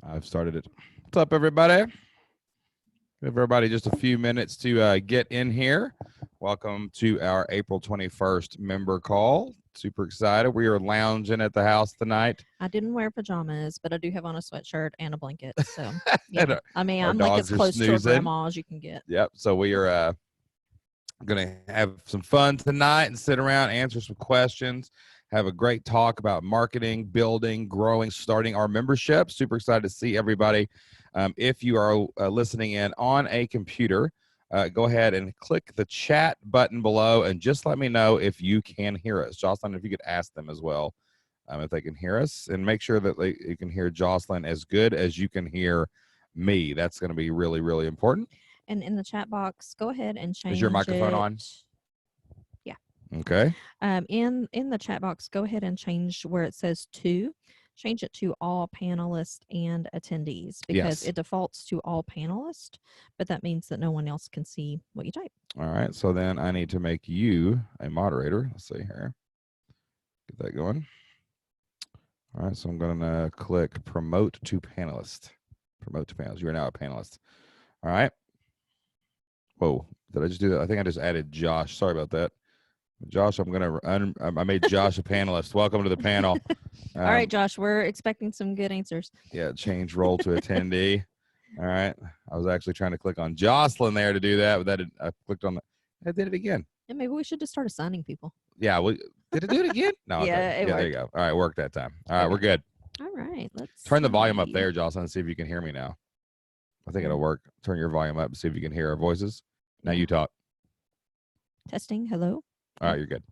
I've started it. What's up, everybody? Give everybody just a few minutes to get in here. Welcome to our April 21st member call. Super excited. We are lounging at the house tonight. I didn't wear pajamas, but I do have on a sweatshirt and a blanket. So, And yeah. I mean, our I'm like dogs as are close to a snoozing. grandma as you can get. Yep. So we are going to have some fun tonight and sit around, answer some questions, have a great talk about marketing, building, growing, starting our membership. Super excited to see everybody. If you are listening in on a computer, go ahead and click the chat button below and just let me know if you can hear us. Jocelyn, if you could ask them as well if they can hear us, and make sure that you can hear Jocelyn as good as you can hear me. That's going to be really, really important. And in the chat box, go ahead and change Is your microphone on? Yeah. Okay. In the chat box, go ahead and change where it says to. Change it to all panelists and attendees because it defaults to all panelists, but that means that no one else can see what you type. All right. So then I need to make you a moderator. Let's see here. Get that going. All right. So I'm going to click promote to panelist. Promote to panelist. You are now a panelist. All right. Whoa. Did I just do that? I think I just added Josh. Sorry about that. Josh, I made Josh a panelist. Welcome to the panel. All right, Josh, we're expecting some good answers. Yeah, change role to attendee. All right. I was actually trying to click on Jocelyn there to do that, but I clicked on I did it again. And maybe we should just start assigning people. Yeah. Did it do it again? No. Yeah, okay. There you go. All right. Worked that time. All right. Okay. We're good. All right. Let's turn the volume up there, Jocelyn, and see if you can hear me now. I think it'll work. Turn your volume up and see if you can hear our voices. Now you talk. Testing. Hello. All right, you're good.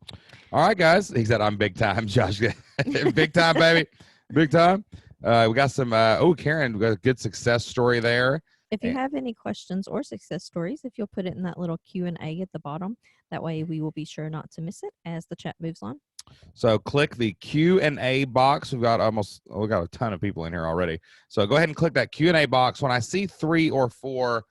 All right, guys. He said, I'm big time, Josh. Big time, baby. Big time. We got some, Karen, we got a good success story there. If you have any questions or success stories, if you'll put it in that little Q&A at the bottom, that way we will be sure not to miss it as the chat moves on. So click the Q&A box. We got a ton of people in here already. So go ahead and click that Q&A box. When I see 3 or 4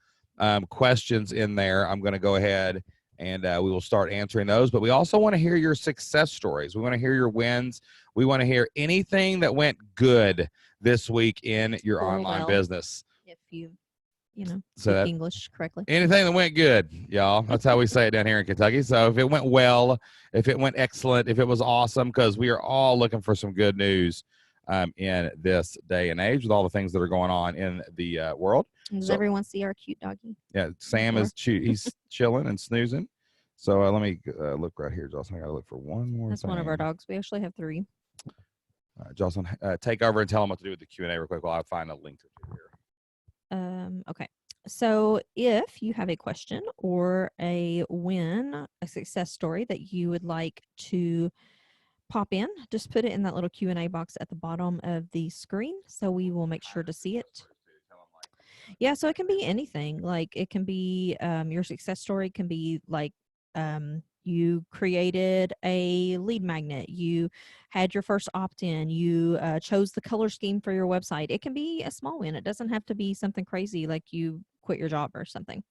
questions in there, I'm going to go ahead and we will start answering those. But we also want to hear your success stories. We want to hear your wins. We want to hear anything that went good this week in your online business. If you speak English correctly. Anything that went good, y'all. That's how we say it down here in Kentucky. So if it went well, if it went excellent, if it was awesome, because we are all looking for some good news in this day and age with all the things that are going on in the world. Does everyone see our cute doggy? Yeah, Sam is he's chilling and snoozing. So let me look right here, Jocelyn. I got to look for one more That's thing. one of our dogs. We actually have 3. All right, Jocelyn, take over and tell them what to do with the Q&A real quick while I find a link to it here. Okay. So if you have a question or a win, a success story that you would like to pop in, just put it in that little Q&A box at the bottom of the screen so we will make sure to see it. Yeah, so it can be anything. Like it can be your success story can be like you created a lead magnet, you had your first opt-in, you chose the color scheme for your website. It can be a small win. It doesn't have to be something crazy like you quit your job or something.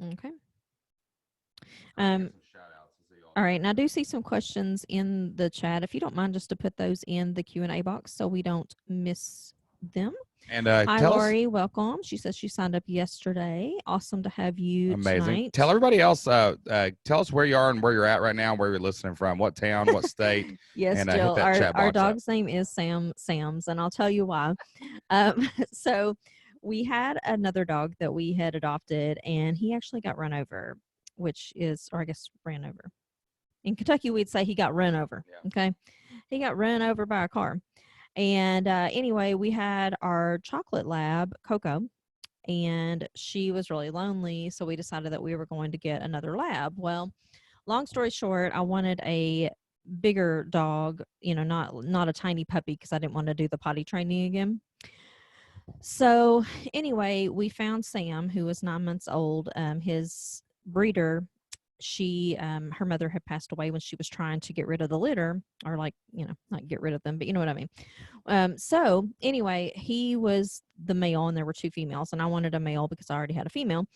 Okay. All right, and I do see some questions in the chat. If you don't mind just to put those in the Q&A box so we don't miss them. And hi, Lori. Welcome. She says she signed up yesterday. Awesome to have you tonight. Tell everybody else. Tell us where you are and where you're at right now, where you're listening from, what town, what state. Yes, and, Jill. Our dog's name is Sam's, and I'll tell you why. So we had another dog that we had adopted, and he actually got run over, ran over. In Kentucky, we'd say he got run over. Yeah. Okay, he got run over by a car. And anyway, we had our chocolate lab, Coco, and she was really lonely. So we decided that we were going to get another lab. Well, long story short, I wanted a bigger dog, not a tiny puppy because I didn't want to do the potty training again. So anyway, we found Sam, who was 9 months old. His breeder, her mother had passed away when she was trying to get rid of the litter, or not get rid of them, but you know what I mean. So anyway, he was the male and there were 2 females, and I wanted a male because I already had a female,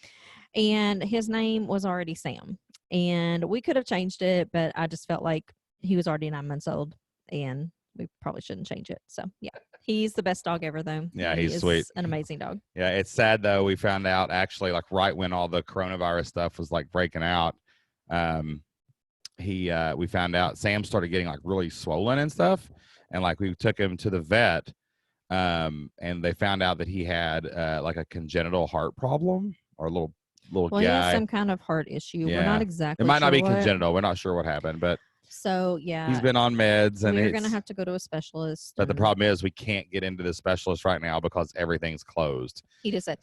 and his name was already Sam, and we could have changed it, but I just felt like he was already 9 months old and we probably shouldn't change it. So yeah, He's the best dog ever, though. Yeah, He he's is sweet. an amazing dog. Yeah, it's sad though. We found out actually like right when all the coronavirus stuff was like breaking out. We found out Sam started getting like really swollen and stuff, and like we took him to the vet, and they found out that he had like a congenital heart problem or a little Well, he has guy. some kind of heart issue. We're Yeah. not It exactly might not sure be what. congenital. We're not sure what happened, but So, yeah, he's been on meds, and we're going to have to go to a specialist. But the and problem is we can't get into the specialist right now because everything's closed. He just said,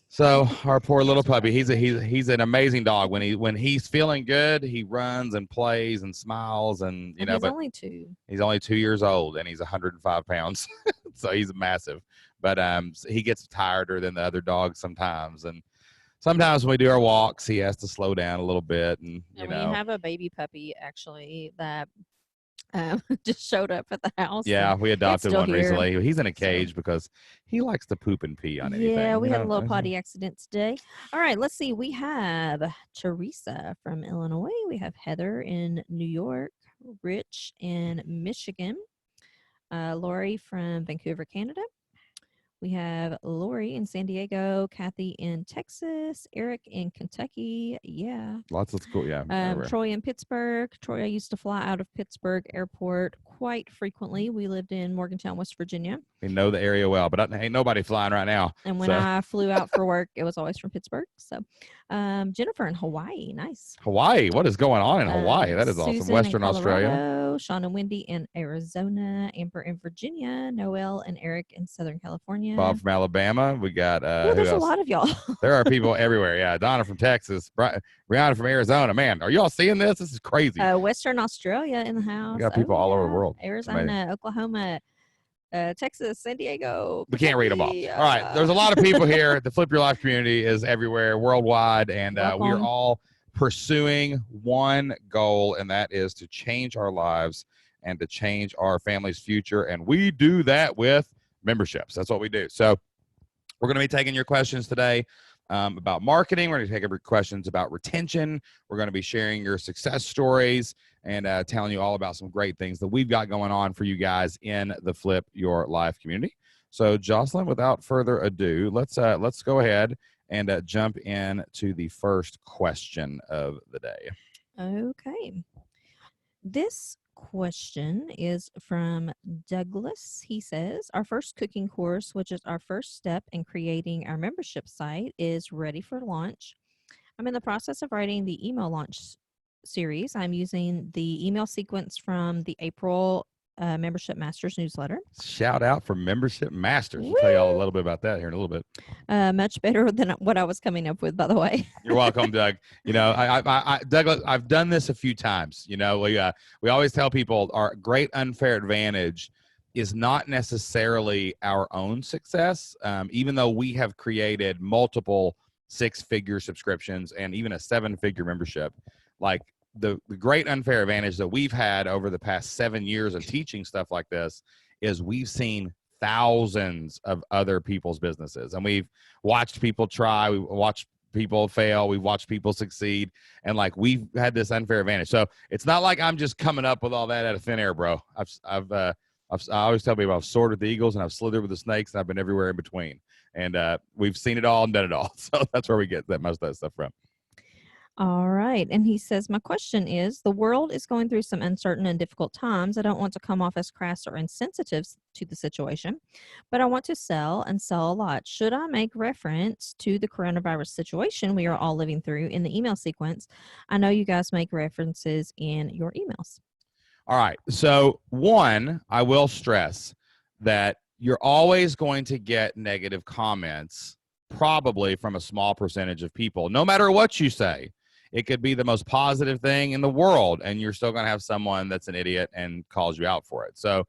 So our poor little That's puppy, right. he's an amazing dog. When he's feeling good, he runs and plays and smiles, and and know. he's But only 2. he's only 2 years old and he's 105 pounds, so he's massive. But he gets tireder than the other dogs sometimes, and sometimes when we do our walks, he has to slow down a little bit, and And we have a baby puppy, actually, that just showed up at the house. Yeah, we adopted still one here. recently. He's in a So- cage because he likes to poop and pee on anything. Yeah, we you had a know? little potty accident today. All right, let's see. We have Teresa from Illinois. We have Heather in New York, Rich in Michigan, Lori from Vancouver, Canada. We have Lori in San Diego, Kathy in Texas, Eric in Kentucky. Yeah. Lots of school. Yeah. everywhere. Troy in Pittsburgh. Troy, I used to fly out of Pittsburgh Airport quite frequently. We lived in Morgantown, West Virginia. We know the area well, but ain't nobody flying right now. And when I flew out for work, it was always from Pittsburgh. So Jennifer in Hawaii. Nice. Hawaii. What is going on in Hawaii? That is awesome. Susan Western in Australia. Colorado, Sean and Wendy in Arizona, Amber in Virginia, Noel and Eric in Southern California. Bob from Alabama. We got Oh, who there's a else? lot of y'all. There are people everywhere. Yeah. Donna from Texas. Brianna from Arizona. Man, are y'all seeing this? This is crazy. Western Australia in the house. We got people all over the world. Arizona, Oklahoma, Texas, San Diego. We can't read them all. Kentucky, All right. There's a lot of people here. The Flip Your Life community is everywhere, worldwide, and we're Welcome. all pursuing one goal, and that is to change our lives and to change our family's future. And we do that with memberships. That's what we do. So we're going to be taking your questions today about marketing. We're going to take your questions about retention. We're going to be sharing your success stories and telling you all about some great things that we've got going on for you guys in the Flip Your Life community. So Jocelyn, without further ado, let's go ahead and jump into the first question of the day. Okay. This question is from Douglas. He says, our first cooking course, which is our first step in creating our membership site, is ready for launch. I'm in the process of writing the email launch series. I'm using the email sequence from the April Membership Masters newsletter. Shout out for Membership Masters. We'll tell you all a little bit about that here in a little bit. Much better than what I was coming up with, by the way. You're welcome, Doug. You know, Douglas, I've done this a few times. You know, we always tell people our great unfair advantage is not necessarily our own success, even though we have created multiple 6-figure subscriptions and even a 7-figure membership. Like the great unfair advantage that we've had over the past 7 years of teaching stuff like this is we've seen thousands of other people's businesses, and we've watched people try, we've watched people fail, we've watched people succeed, and like we've had this unfair advantage. So it's not like I'm just coming up with all that out of thin air, bro. I always tell people I've soared with the eagles and I've slithered with the snakes and I've been everywhere in between, and we've seen it all and done it all. So that's where we get most of that stuff from. All right. And he says, my question is, the world is going through some uncertain and difficult times. I don't want to come off as crass or insensitive to the situation, but I want to sell and sell a lot. Should I make reference to the coronavirus situation we are all living through in the email sequence? I know you guys make references in your emails. All right. So one, I will stress that you're always going to get negative comments, probably from a small percentage of people, no matter what you say. It could be the most positive thing in the world, and you're still going to have someone that's an idiot and calls you out for it. So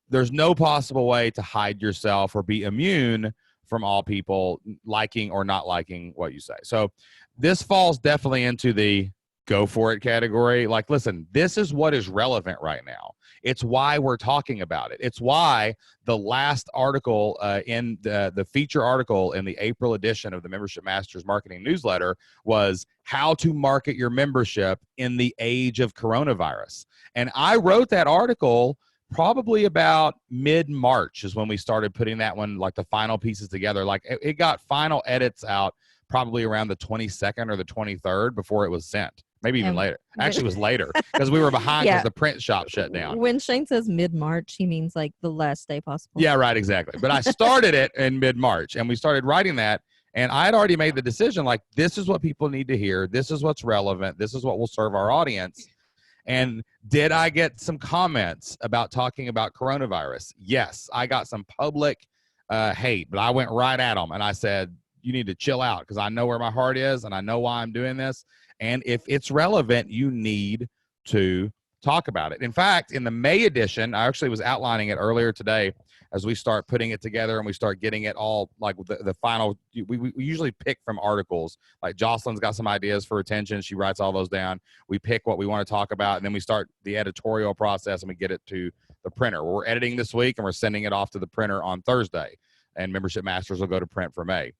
there's no possible way to hide yourself or be immune from all people liking or not liking what you say. So this falls definitely into the go for it category. Like, listen, this is what is relevant right now. It's why we're talking about it. It's why the last article in the feature article in the April edition of the Membership Masters Marketing Newsletter was how to market your membership in the age of coronavirus. And I wrote that article probably about mid-March is when we started putting that one, like the final pieces together. Like it got final edits out probably around the 22nd or the 23rd before it was sent. Maybe even And later. Actually, it was later because we were behind because Yeah. the print shop shut down. When Shane says mid-March, he means like the last day possible. Yeah, right, exactly. But I started it in mid-March, and we started writing that, and I had already made the decision, like, this is what people need to hear. This is what's relevant. This is what will serve our audience. And did I get some comments about talking about coronavirus? Yes, I got some public hate, but I went right at them, and I said, you need to chill out because I know where my heart is, and I know why I'm doing this. And if it's relevant, you need to talk about it. In fact, in the May edition, I actually was outlining it earlier today as we start putting it together and we start getting it all, like the final, we usually pick from articles. Like Jocelyn's got some ideas for retention. She writes all those down. We pick what we want to talk about, and then we start the editorial process and we get it to the printer. We're editing this week and we're sending it off to the printer on Thursday, and Membership Masters will go to print for May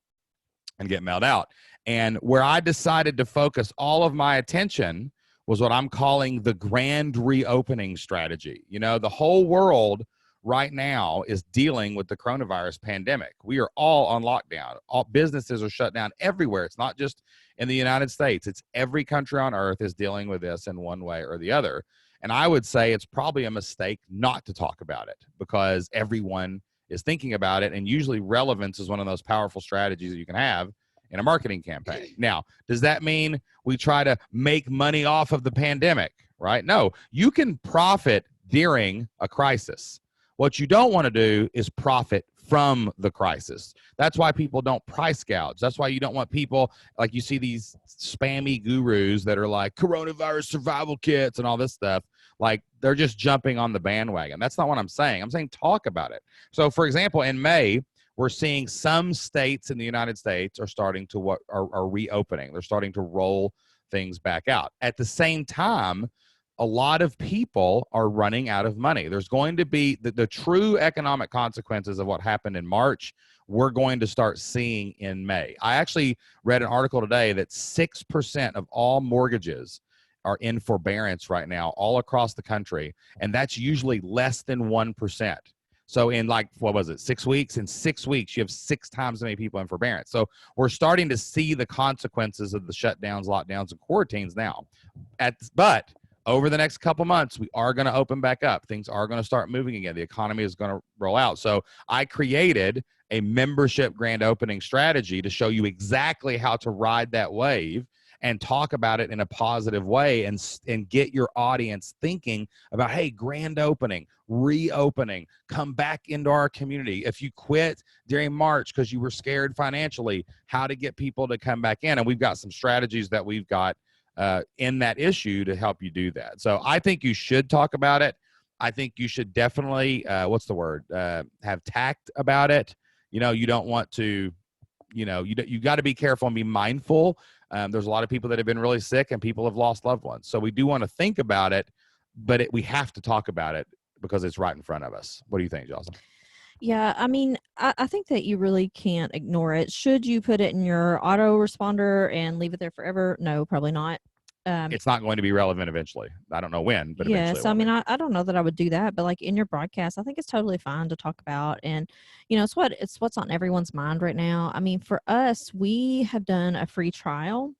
and get mailed out. And where I decided to focus all of my attention was what I'm calling the grand reopening strategy. You know, the whole world right now is dealing with the coronavirus pandemic. We are all on lockdown. All businesses are shut down everywhere. It's not just in the United States. It's every country on earth is dealing with this in one way or the other. And I would say it's probably a mistake not to talk about it because everyone is thinking about it. And usually relevance is one of those powerful strategies that you can have in a marketing campaign. Now, does that mean we try to make money off of the pandemic, right? No, you can profit during a crisis. What you don't want to do is profit from the crisis. That's why people don't price gouge. That's why you don't want people, like you see these spammy gurus that are like coronavirus survival kits and all this stuff. Like they're just jumping on the bandwagon. That's not what I'm saying. I'm saying talk about it. So for example, in May, we're seeing some states in the United States are starting to are reopening. They're starting to roll things back out. At the same time, a lot of people are running out of money. There's going to be the true economic consequences of what happened in March. We're going to start seeing in May. I actually read an article today that 6% of all mortgages are in forbearance right now all across the country, and that's usually less than 1%. So in like, what was it, 6 weeks? In 6 weeks, you have 6 times as many people in forbearance. So we're starting to see the consequences of the shutdowns, lockdowns, and quarantines now. But over the next couple months, we are going to open back up. Things are going to start moving again. The economy is going to roll out. So I created a membership grand opening strategy to show you exactly how to ride that wave and talk about it in a positive way and get your audience thinking about, hey, grand opening, reopening, come back into our community. If you quit during March because you were scared financially, how to get people to come back in. And we've got some strategies that we've got in that issue to help you do that. So I think you should talk about it. I think you should definitely, have tact about it. You know, you don't want to, you got to be careful and be mindful. There's a lot of people that have been really sick and people have lost loved ones. So we do want to think about it, but we have to talk about it because it's right in front of us. What do you think, Jocelyn? Yeah, I mean, I think that you really can't ignore it. Should you put it in your autoresponder and leave it there forever? No, probably not. It's not going to be relevant eventually. I don't know when, but Yeah, eventually. so I mean, I don't know that I would do that, but like in your broadcast, I think it's totally fine to talk about. And, it's what's on everyone's mind right now. I mean, for us, we have done a free trial.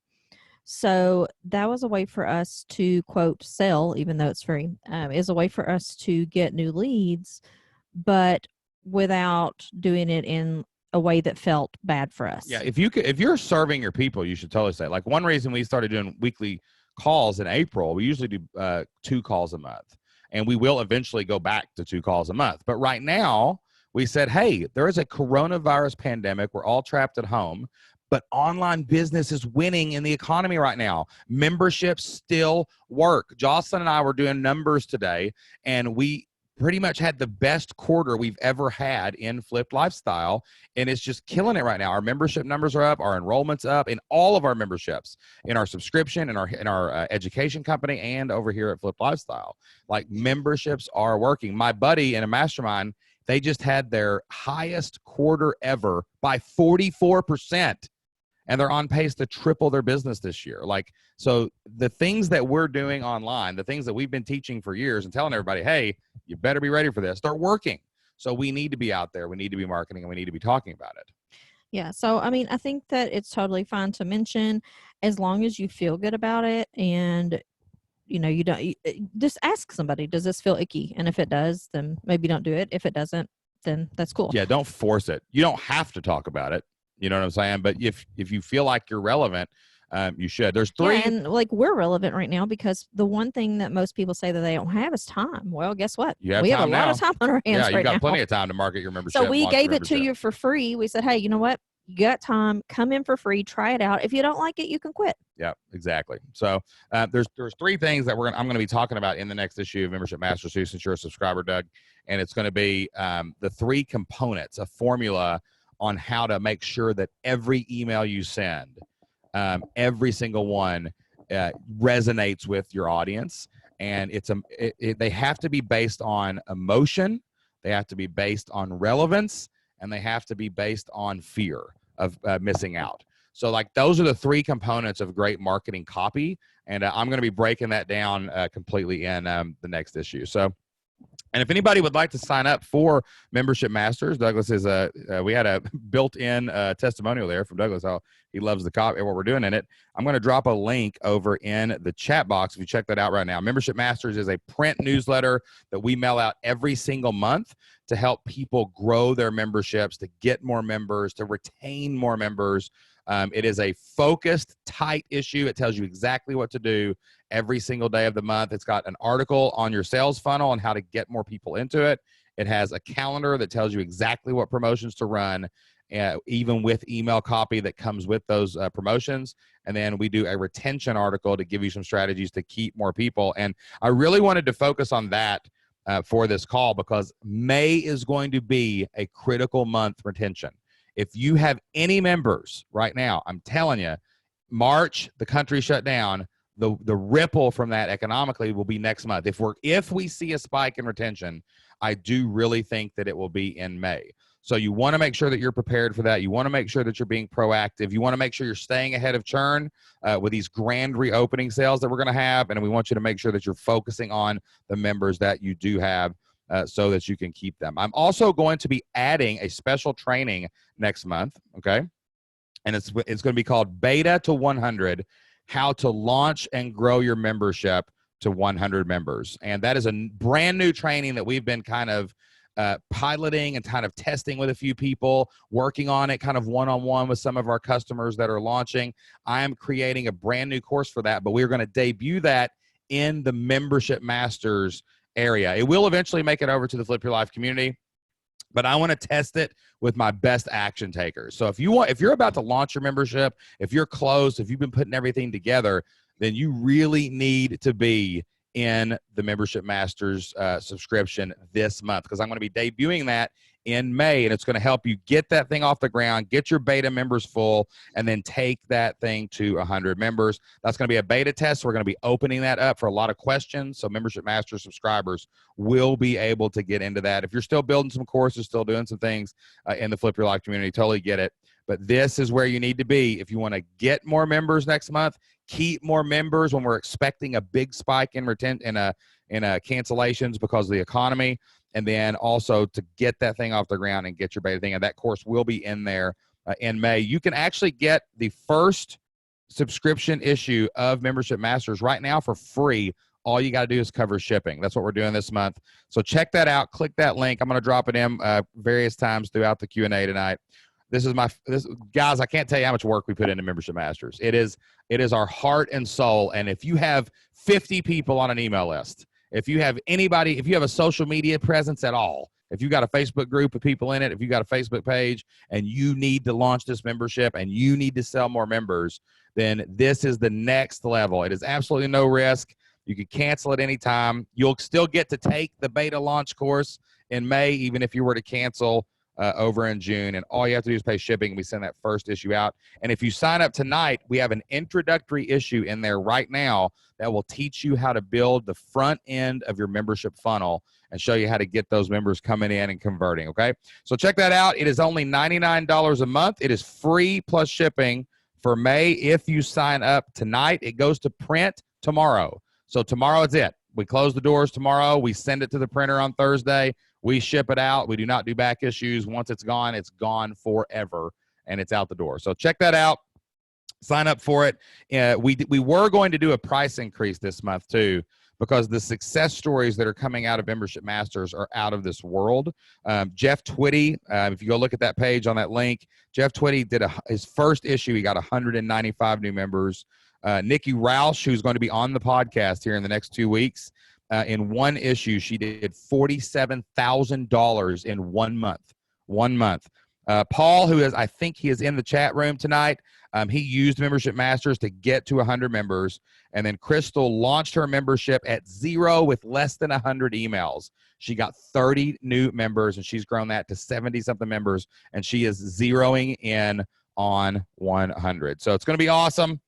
So that was a way for us to, quote, sell, even though it's free, is a way for us to get new leads, but without doing it in a way that felt bad for us. Yeah, if you're serving your people, you should totally say. Like one reason we started doing weekly calls in April, we usually do 2 calls a month, and we will eventually go back to 2 calls a month. But right now, we said, hey, there is a coronavirus pandemic. We're all trapped at home, but online business is winning in the economy right now. Memberships still work. Jocelyn and I were doing numbers today, and we pretty much had the best quarter we've ever had in Flipped Lifestyle, and it's just killing it right now. Our membership numbers are up, our enrollment's up in all of our memberships, in our subscription, in our education company, and over here at Flipped Lifestyle. Like, memberships are working. My buddy in a mastermind, they just had their highest quarter ever by 44%. and they're on pace to triple their business this year. Like, so the things that we're doing online, the things that we've been teaching for years and telling everybody, hey, you better be ready for this, they're working. So we need to be out there, we need to be marketing, and we need to be talking about it. Yeah. So, I mean, I think that it's totally fine to mention as long as you feel good about it and, you don't just ask somebody, does this feel icky? And if it does, then maybe don't do it. If it doesn't, then that's cool. Yeah, don't force it. You don't have to talk about it. You know what I'm saying? But if you feel like you're relevant, you should. There's three. Yeah, and like we're relevant right now because the one thing that most people say that they don't have is time. Well, guess what? You have we have a time lot now. of time on our hands Yeah, you've right got now. plenty of time to market your membership. So we launch your gave it to membership. you for free. We said, hey, you know what? You got time. Come in for free. Try it out. If you don't like it, you can quit. Yeah, exactly. So there's three things that I'm going to be talking about in the next issue of Membership Masters, since you're a subscriber, Doug. And it's going to be the three components, a formula on how to make sure that every email you send, every single one, resonates with your audience. And they have to be based on emotion, they have to be based on relevance, and they have to be based on fear of missing out. So like those are the three components of great marketing copy. And I'm going to be breaking that down completely in the next issue. So, and if anybody would like to sign up for Membership Masters, Douglas is we had a built-in testimonial there from Douglas, how he loves the copy and what we're doing in it. I'm going to drop a link over in the chat box if you check that out right now. Membership Masters is a print newsletter that we mail out every single month to help people grow their memberships, to get more members, to retain more members. It is a focused, tight issue. It tells you exactly what to do every single day of the month. It's got an article on your sales funnel and how to get more people into it. It has a calendar that tells you exactly what promotions to run, even with email copy that comes with those promotions. And then we do a retention article to give you some strategies to keep more people. And I really wanted to focus on that for this call because May is going to be a critical month for retention. If you have any members right now, I'm telling you, March, the country shut down. The ripple from that economically will be next month. If we see a spike in retention, I do really think that it will be in May. So you want to make sure that you're prepared for that. You want to make sure that you're being proactive. You want to make sure you're staying ahead of churn with these grand reopening sales that we're going to have. And we want you to make sure that you're focusing on the members that you do have so that you can keep them. I'm also going to be adding a special training next month, okay? And it's going to be called Beta to 100, how to launch and grow your membership to 100 members. And that is a brand new training that we've been kind of piloting and kind of testing with a few people, working on it kind of one-on-one with some of our customers that are launching. I am creating a brand new course for that, but we're going to debut that in the Membership Masters area. It will eventually make it over to the Flip Your Life community, but I want to test it with my best action takers. So if you're about to launch your membership, if you're close, if you've been putting everything together, then you really need to be in the Membership Masters subscription this month, because I'm going to be debuting that in May, and it's going to help you get that thing off the ground, get your beta members full, and then take that thing to 100 members. That's going to be a beta test. So we're going to be opening that up for a lot of questions. So Membership Masters subscribers will be able to get into that. If you're still building some courses, still doing some things in the Flip Your Life community, totally get it. But this is where you need to be if you want to get more members next month, keep more members when we're expecting a big spike in cancellations because of the economy, and then also to get that thing off the ground and get your beta thing. And that course will be in there in May. You can actually get the first subscription issue of Membership Masters right now for free. All you got to do is cover shipping. That's what we're doing this month. So check that out. Click that link. I'm going to drop it in various times throughout the Q&A tonight. Guys, I can't tell you how much work we put into Membership Masters. It is our heart and soul. And if you have 50 people on an email list, if you have a social media presence at all, if you got a Facebook group of people in it, if you got a Facebook page and you need to launch this membership and you need to sell more members, then this is the next level. It is absolutely no risk. You can cancel at any time. You'll still get to take the beta launch course in May, even if you were to cancel over in June, and all you have to do is pay shipping. We send that first issue out. And if you sign up tonight, we have an introductory issue in there right now that will teach you how to build the front end of your membership funnel and show you how to get those members coming in and converting, okay? So check that out. It is only $99 a month. It is free plus shipping for May. If you sign up tonight, it goes to print tomorrow. So tomorrow is it. We close the doors tomorrow. We send it to the printer on Thursday. We ship it out. We do not do back issues. Once it's gone forever, and it's out the door. So check that out. Sign up for it. We were going to do a price increase this month too, because the success stories that are coming out of Membership Masters are out of this world. Jeff Twitty, if you go look at that page on that link, Jeff Twitty did his first issue. He got 195 new members. Nikki Roush, who's going to be on the podcast here in the next 2 weeks, in one issue, she did $47,000 in 1 month. 1 month. Paul, I think he is in the chat room tonight. He used Membership Masters to get to 100 members. And then Crystal launched her membership at 0 with less than 100 emails. She got 30 new members, and she's grown that to 70-something members, and she is zeroing in on 100. So it's going to be awesome.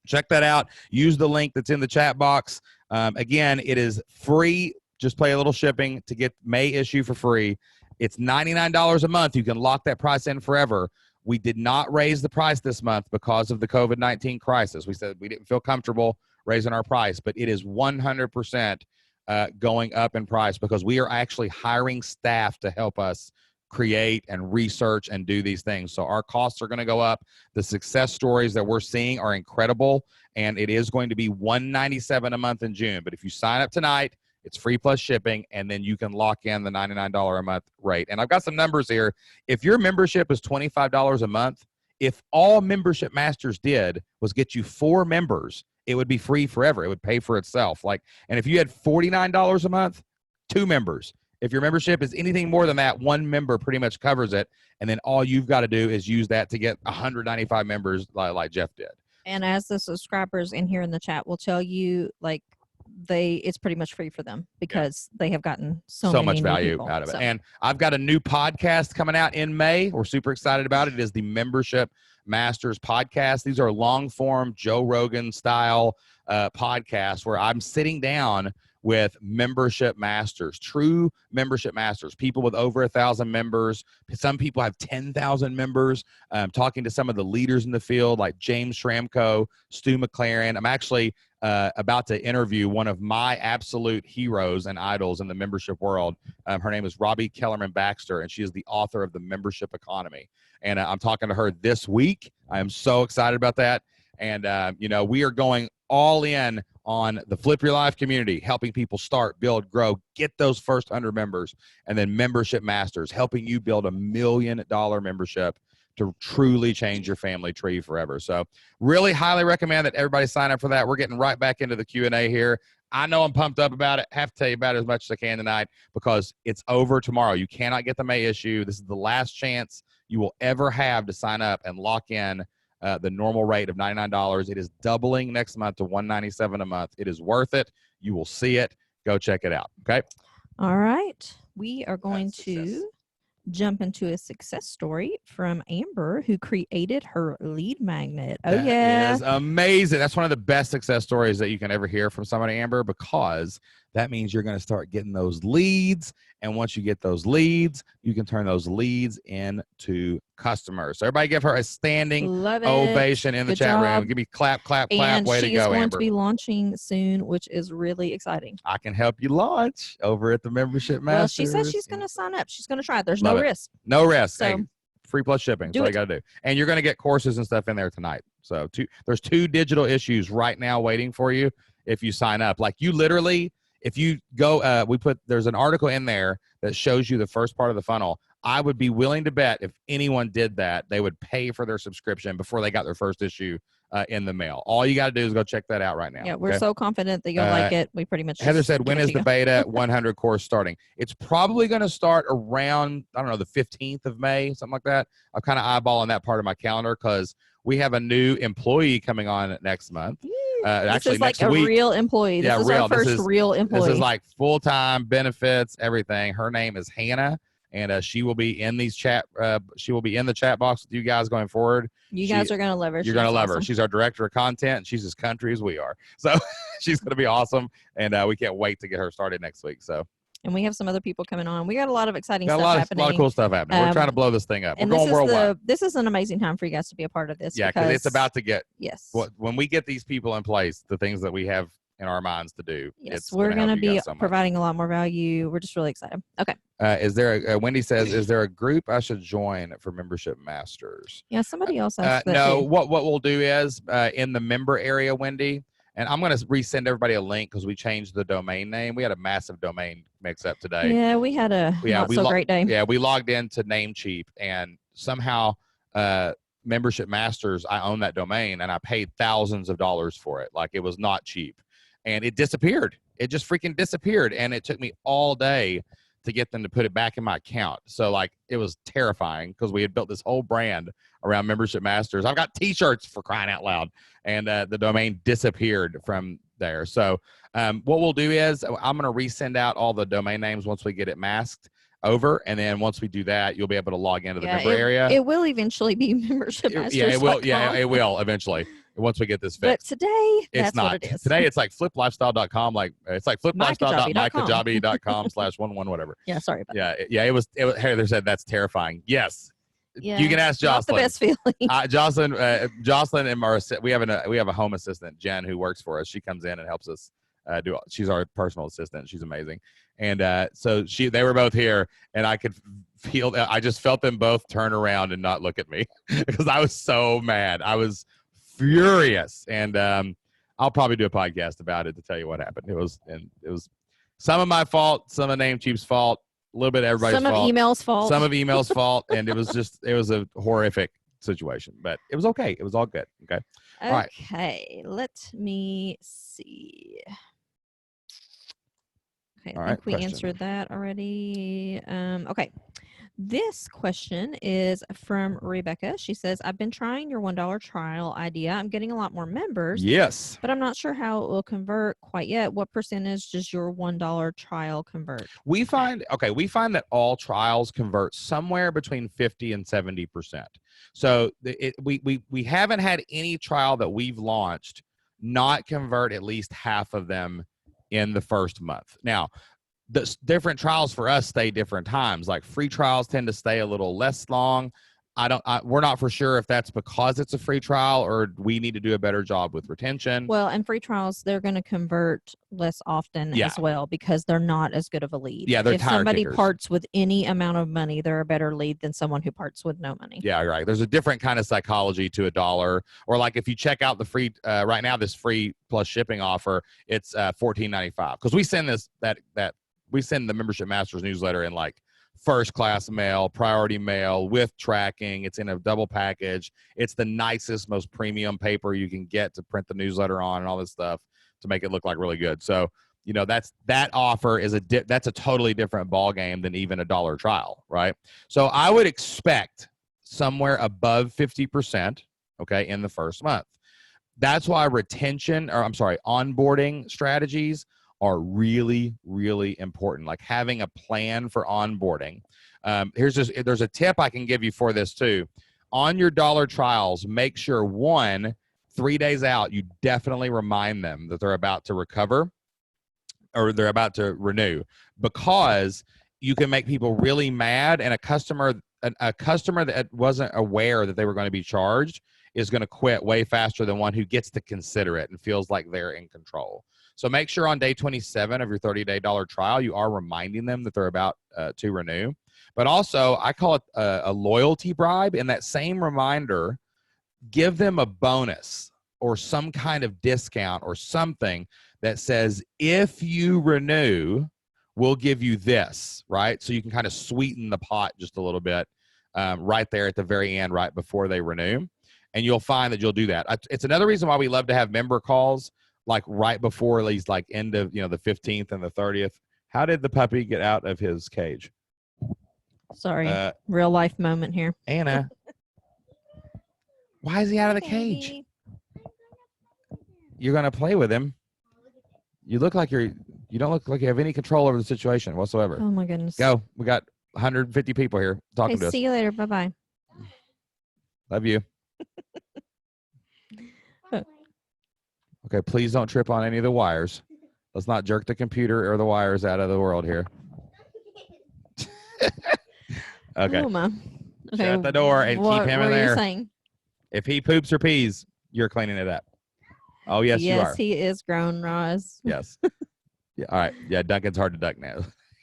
Check that out. Use the link that's in the chat box. Again, it is free. Just pay a little shipping to get May issue for free. It's $99 a month. You can lock that price in forever. We did not raise the price this month because of the COVID-19 crisis. We said we didn't feel comfortable raising our price, but it is 100% going up in price because we are actually hiring staff to help us create and research and do these things. So our costs are going to go up. The success stories that we're seeing are incredible, and it is going to be $197 a month in June. But if you sign up tonight, it's free plus shipping, and then you can lock in the $99 a month rate. And I've got some numbers here. If your membership is $25 a month, if all Membership Masters did was get you 4 members, it would be free forever. It would pay for itself. And if you had $49 a month, 2 members. If your membership is anything more than that, 1 member pretty much covers it. And then all you've got to do is use that to get 195 members like Jeff did. And as the subscribers in here in the chat will tell you, it's pretty much free for them because they have gotten so much value out of it. And I've got a new podcast coming out in May. We're super excited about it. It is the Membership Masters podcast. These are long form Joe Rogan style podcasts where I'm sitting down with membership masters, true membership masters, people with over 1,000 members. Some people have 10,000 members. Talking to some of the leaders in the field like James Schramko, Stu McLaren. I'm actually about to interview one of my absolute heroes and idols in the membership world. Her name is Robbie Kellerman Baxter, and she is the author of The Membership Economy. And I'm talking to her this week. I am so excited about that. And, we are going all in on the Flip Your Life community, helping people start, build, grow, get those first 100 members, and then Membership Masters, helping you build $1 million membership to truly change your family tree forever. So really highly recommend that everybody sign up for that. We're getting right back into the Q&A here. I know I'm pumped up about it. Have to tell you about it as much as I can tonight because it's over tomorrow. You cannot get the May issue. This is the last chance you will ever have to sign up and lock in the normal rate of $99. It is doubling next month to $197 a month. It is worth it. You will see it. Go check it out. Okay. All right. We are going to jump into a success story from Amber, who created her lead magnet. That is amazing. That's one of the best success stories that you can ever hear from somebody, Amber, because that means you're going to start getting those leads. And once you get those leads, you can turn those leads into customers. So everybody give her a standing ovation in the chat room. Give me clap, clap, clap. Way to go, Amber. And she is going to be launching soon, which is really exciting. I can help you launch over at the Membership Masters. Well, she said she's going to sign up. She's going to try it. There's no risk. No risk. So, hey, free plus shipping. That's all you got to do. And you're going to get courses and stuff in there tonight. So there's 2 digital issues right now waiting for you if you sign up. Like you literally, if you go, there's an article in there that shows you the first part of the funnel. I would be willing to bet if anyone did that, they would pay for their subscription before they got their first issue in the mail. All you got to do is go check that out right now. Yeah, we're so confident that you'll like it. We pretty much Heather said, when is the beta 100 course starting? It's probably going to start around, I don't know, the 15th of May, something like that. I'm kind of eyeballing that part of my calendar because we have a new employee coming on next month. This is like a real employee. This is our first real employee. This is like full-time benefits, everything. Her name is Hannah, and she will be in these chat. She will be in the chat box with you guys going forward. You guys are gonna love her. You're gonna love her. She's our director of content. And she's as country as we are, so she's gonna be awesome, and we can't wait to get her started next week. So. and we have some other people coming on. We got a lot of exciting Got a stuff lot happening. of cool stuff happening. We're trying to Um, blow this thing up. We're and going worldwide. this is an amazing time for you guys to be a part of this. Yeah, because it's about to get. Yes. When we get these people in place, the things that we have in our minds to do. Yes, we're going to be so providing a lot more value. We're just really excited. Okay. Is there Wendy says, is there a group I should join for Membership Masters? Yeah, somebody else asked that. No, too. what we'll do is in the member area, Wendy, and I'm going to resend everybody a link because we changed the domain name. We had a massive domain mix up today. Yeah, we had a not so great day. Yeah, we logged into Namecheap and somehow Membership Masters, I own that domain and I paid thousands of dollars for it. Like it was not cheap. And it disappeared. It just freaking disappeared. And it took me all day to get them to put it back in my account. So like it was terrifying because we had built this whole brand around Membership Masters. I've got t-shirts for crying out loud. And the domain disappeared from there. So what we'll do is I'm going to resend out all the domain names once we get it masked over. And then once we do that, you'll be able to log into the member area. It will eventually be Membership Masters. Yeah, it will. Yeah, it will eventually. Once we get this fixed. But today, that's not. What it is. Today, it's like fliplifestyle.com. Like it's like fliplifestyle.mykajabi.com/11 whatever. Yeah, sorry about that. Yeah, it was. Heather said that's terrifying. Yes. Yeah, you can ask Jocelyn. Not the best feeling. Jocelyn and Marissa. We have a home assistant, Jen, who works for us. She comes in and helps us do. She's our personal assistant. She's amazing. And so they were both here, and I could feel. I just felt them both turn around and not look at me because I was so mad. I was furious, and I'll probably do a podcast about it to tell you what happened. It was some of my fault, some of Namecheap's fault, a little bit of everybody's fault, some of email's fault, and it was a horrific situation, but it was okay. It was all good. Okay. All right. Okay. Let me see. Okay, I think we answered that already. Okay. This question is from Rebecca. She says, I've been trying your $1 trial idea. I'm getting a lot more members. Yes. But I'm not sure how it will convert quite yet. What percentage does your $1 trial convert? We find that all trials convert somewhere between 50 and 70%. So we haven't had any trial that we've launched not convert at least half of them in the first month. Now, the different trials for us stay different times. Like free trials tend to stay a little less long. We're not for sure if that's because it's a free trial or we need to do a better job with retention. Well, and free trials, they're going to convert less often as well because they're not as good of a lead. Yeah, they're if somebody parts with any amount of money, they're a better lead than someone who parts with no money. Yeah, right. There's a different kind of psychology to $1. Or like if you check out the free right now, this free plus shipping offer, it's $14.95 because we send we send the Membership Masters newsletter in like first class mail, priority mail with tracking. It's in a double package. It's the nicest, most premium paper you can get to print the newsletter on and all this stuff to make it look like really good. So, that offer is that's a totally different ball game than even $1 trial, right? So I would expect somewhere above 50%, okay, in the first month. That's why onboarding strategies are really, really important. Like having a plan for onboarding. There's a tip I can give you for this too. On your $1 trials, make sure 3 days out, you definitely remind them that they're about to recover or they're about to renew, because you can make people really mad, and a customer that wasn't aware that they were going to be charged is going to quit way faster than one who gets to consider it and feels like they're in control. So make sure on day 27 of your 30-day $1 trial, you are reminding them that they're about to renew. But also, I call it a loyalty bribe. In that same reminder, give them a bonus or some kind of discount or something that says, if you renew, we'll give you this, right? So you can kind of sweeten the pot just a little bit right there at the very end, right before they renew. And you'll find that you'll do that. It's another reason why we love to have member calls, like right before these, like end of, the 15th and the 30th. How did the puppy get out of his cage? Sorry, real life moment here. Anna, why is he out of the cage? You're going to play with him. You don't look like you have any control over the situation whatsoever. Oh my goodness. Go. We got 150 people here talking to us. See you later. Bye-bye. Love you. Okay, please don't trip on any of the wires. Let's not jerk the computer or the wires out of the world here. Okay. Oh my. Okay. Shut the door and keep what him were in you there. saying? If he poops or pees, you're cleaning it up. Oh, yes, you Yes, are. he is grown, Roz. Yes. Yeah. All right. Yeah. Duncan's hard to duck now.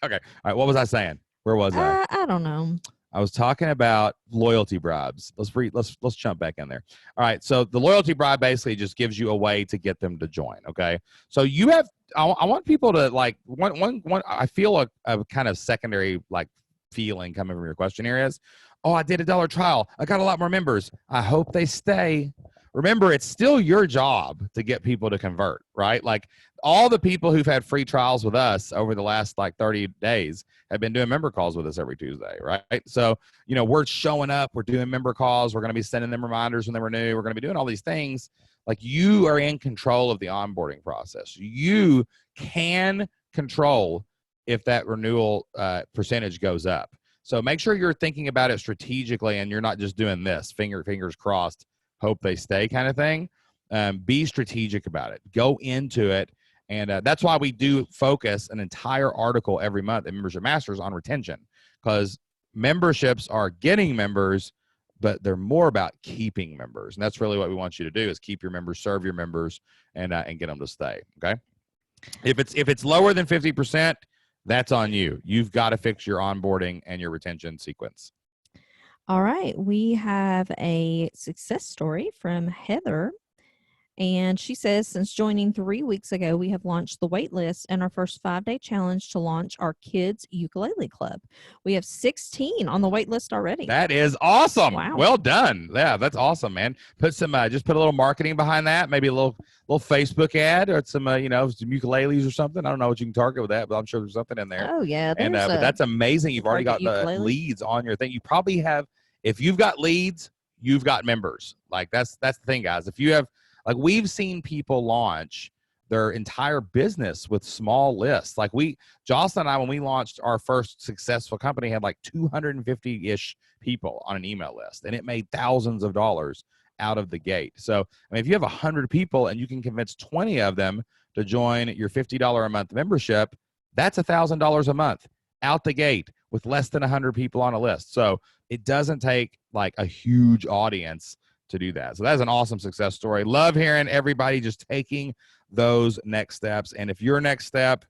Okay. All right. What was I saying? Where was I? I don't know. I was talking about loyalty bribes. Let's jump back in there. All right. So the loyalty bribe basically just gives you a way to get them to join. Okay. So you have. I want people to like one. I feel a kind of secondary like feeling coming from your questionnaire is, oh, I did a $1 trial. I got a lot more members. I hope they stay. Remember, it's still your job to get people to convert, right? Like all the people who've had free trials with us over the last like 30 days have been doing member calls with us every Tuesday, right? So, we're showing up, we're doing member calls, we're going to be sending them reminders when they renew, we're going to be doing all these things. Like you are in control of the onboarding process. You can control if that renewal percentage goes up. So make sure you're thinking about it strategically and you're not just doing this, fingers crossed, hope they stay kind of thing. Be strategic about it. Go into it. And that's why we do focus an entire article every month at Membership Masters on retention, because memberships are getting members, but they're more about keeping members. And that's really what we want you to do is keep your members, serve your members, and get them to stay. Okay. If it's lower than 50%, that's on you. You've got to fix your onboarding and your retention sequence. All right. We have a success story from Heather. And she says, since joining 3 weeks ago, we have launched the wait list and our first 5-day challenge to launch our kids ukulele club. We have 16 on the wait list already. That is awesome. Wow. Well done. Yeah, that's awesome, man. Put some, just put a little marketing behind that. Maybe a little Facebook ad or some, some ukuleles or something. I don't know what you can target with that, but I'm sure there's something in there. Oh yeah. And but that's amazing. You've already got the leads on your thing. You probably have, if you've got leads, you've got members. Like that's the thing, guys. If you have, like we've seen people launch their entire business with small lists. Like Jocelyn and I, when we launched our first successful company, had like 250-ish people on an email list, and it made thousands of dollars out of the gate. So, I mean, if you have 100 people and you can convince 20 of them to join your $50 a month membership, that's $1,000 a month out the gate with less than 100 people on a list. So it doesn't take like a huge audience to do that. So that's an awesome success story. Love hearing everybody just taking those next steps. And if your next step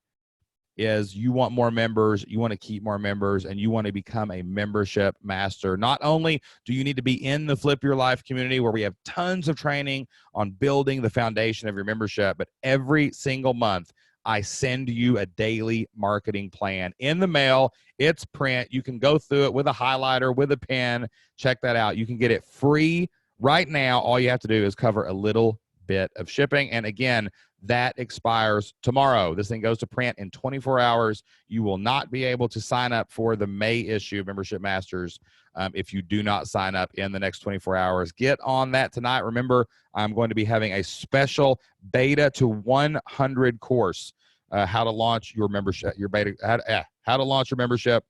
is you want more members, you want to keep more members, and you want to become a membership master, not only do you need to be in the Flip Your Life community where we have tons of training on building the foundation of your membership, but every single month I send you a daily marketing plan in the mail. It's print. You can go through it with a highlighter, with a pen. Check that out. You can get it free right now. All you have to do is cover a little bit of shipping. And again, that expires tomorrow. This thing goes to print in 24 hours. You will not be able to sign up for the May issue of Membership Masters if you do not sign up in the next 24 hours. Get on that tonight. Remember, I'm going to be having a special beta to 100 course, how to launch your membership, how to launch your membership,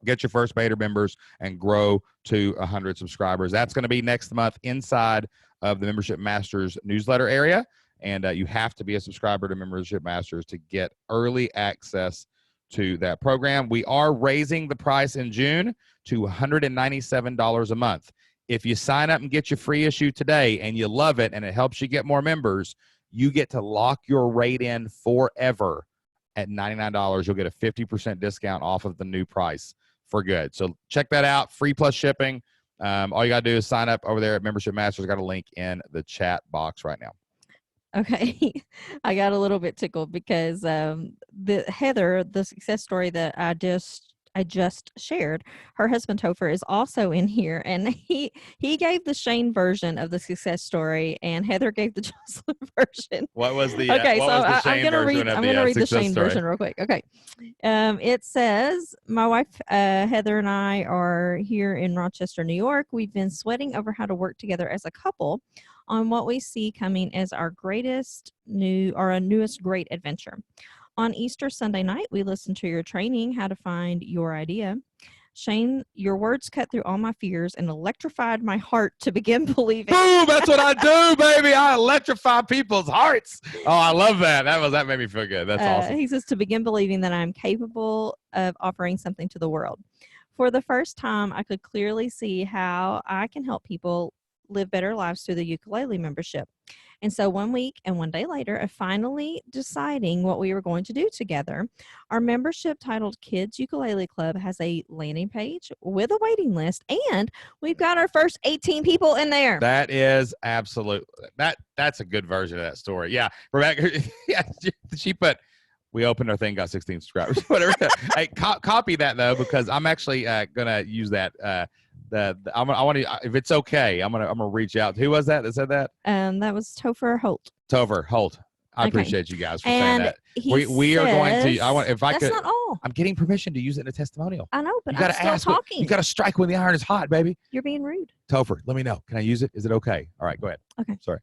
get your first beta members, and grow to 100 subscribers. That's going to be next month inside of the Membership Masters newsletter area. And you have to be a subscriber to Membership Masters to get early access to that program. We are raising the price in June to $197 a month. If you sign up and get your free issue today and you love it and it helps you get more members, you get to lock your rate in forever at $99. You'll get a 50% discount off of the new price for good. So check that out. Free plus shipping. All you got to do is sign up over there at Membership Masters. Got a link in the chat box right now. Okay. I got a little bit tickled because Heather, the success story that I just shared, her husband Topher is also in here, and he gave the Shane version of the success story, and Heather gave the Jocelyn version. What was the okay? what So was the Shane I'm gonna read. I'm gonna read the Shane story? version real quick. Okay. It says, my wife Heather and I are here in Rochester, New York. We've been sweating over how to work together as a couple on what we see coming as our newest great adventure. On Easter Sunday night, we listened to your training, How to Find Your Idea. Shane, your words cut through all my fears and electrified my heart to begin believing. Boom! That's what I do, baby. I electrify people's hearts. Oh, I love that. That made me feel good. That's awesome. He says to begin believing that I'm capable of offering something to the world. For the first time, I could clearly see how I can help people live better lives through the ukulele membership. And so 1 week and 1 day later of finally deciding what we were going to do together, our membership titled Kids Ukulele Club has a landing page with a waiting list, and we've got our first 18 people in there. That is absolute. That's a good version of that story. Yeah, Rebecca. Yeah, she put. We opened our thing, got 16 subscribers. Whatever. Hey, copy that though, because I'm actually gonna use that. I want to. If it's okay, I'm gonna reach out. Who was that said that? That was Topher Holt. Topher Holt. I Okay. appreciate you guys for And saying that. he We are going to. I want. If I that's could. not all. I'm getting permission to use it in a testimonial. I know, but You I'm gotta still ask. talking. You got to strike when the iron is hot, baby. You're being rude. Topher, let me know. Can I use it? Is it okay? All right, go ahead. Okay. Sorry.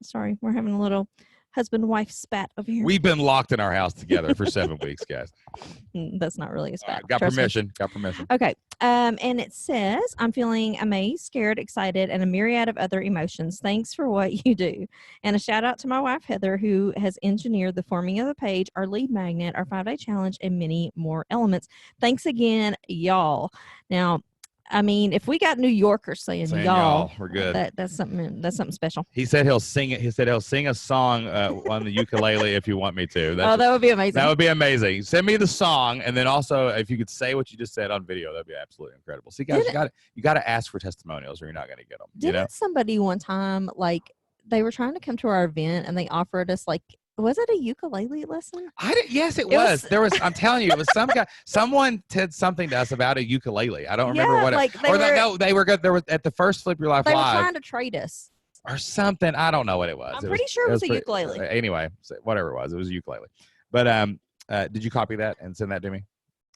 Sorry, we're having a little husband-wife spat over here. We've been locked in our house together for 7 weeks, guys. That's not really a All spat. right, got trust me. permission. Got permission. Okay. And it says, I'm feeling amazed, scared, excited, and a myriad of other emotions. Thanks for what you do. And a shout out to my wife, Heather, who has engineered the forming of the page, our lead magnet, our 5-day challenge, and many more elements. Thanks again, y'all. Now, I mean, if we got New Yorkers saying y'all, we're good. That's something special. He said he'll sing it. He said he'll sing a song on the ukulele if you want me to. That would be amazing. That would be amazing. Send me the song, and then also if you could say what you just said on video, that'd be absolutely incredible. See, guys, you got to ask for testimonials, or you're not going to get them. Didn't somebody one time, like, they were trying to come to our event and they offered us, like, was it a ukulele lesson? Yes, it was. There was. I'm telling you, it was some guy. Someone said something to us about a ukulele. I don't remember what. Like they were good. There was at the first Flip Your Life They Live were trying to trade us or something. I don't know what it was. I'm pretty sure it was a ukulele. Anyway, whatever it was a ukulele. But did you copy that and send that to me?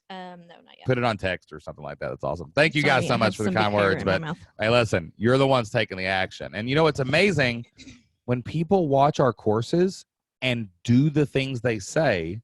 No, not yet. Put it on text or something like that. That's awesome. Thank you guys so much for the kind words. But hey, listen, you're the ones taking the action, and you know it's amazing when people watch our courses and do the things they say,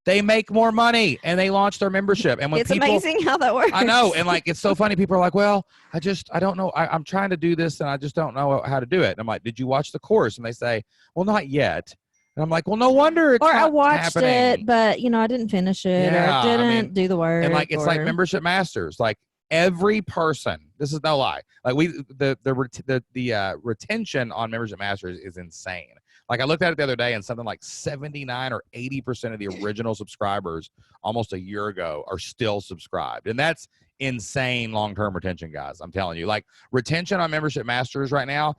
they make more money and they launch their membership. And when it's amazing how that works. I know. And like, it's so funny. People are like, well, I don't know. I'm trying to do this and I just don't know how to do it. And I'm like, did you watch the course? And they say, well, not yet. And I'm like, well, no wonder it's I watched happening. it, but I didn't finish it or I didn't do the work. And like, it's like Membership Masters, like every person, this is no lie. Like the retention on Membership Masters is insane. Like I looked at it the other day and something like 79 or 80% of the original subscribers almost a year ago are still subscribed. And that's insane long-term retention, guys. I'm telling you, like retention on Membership Masters right now,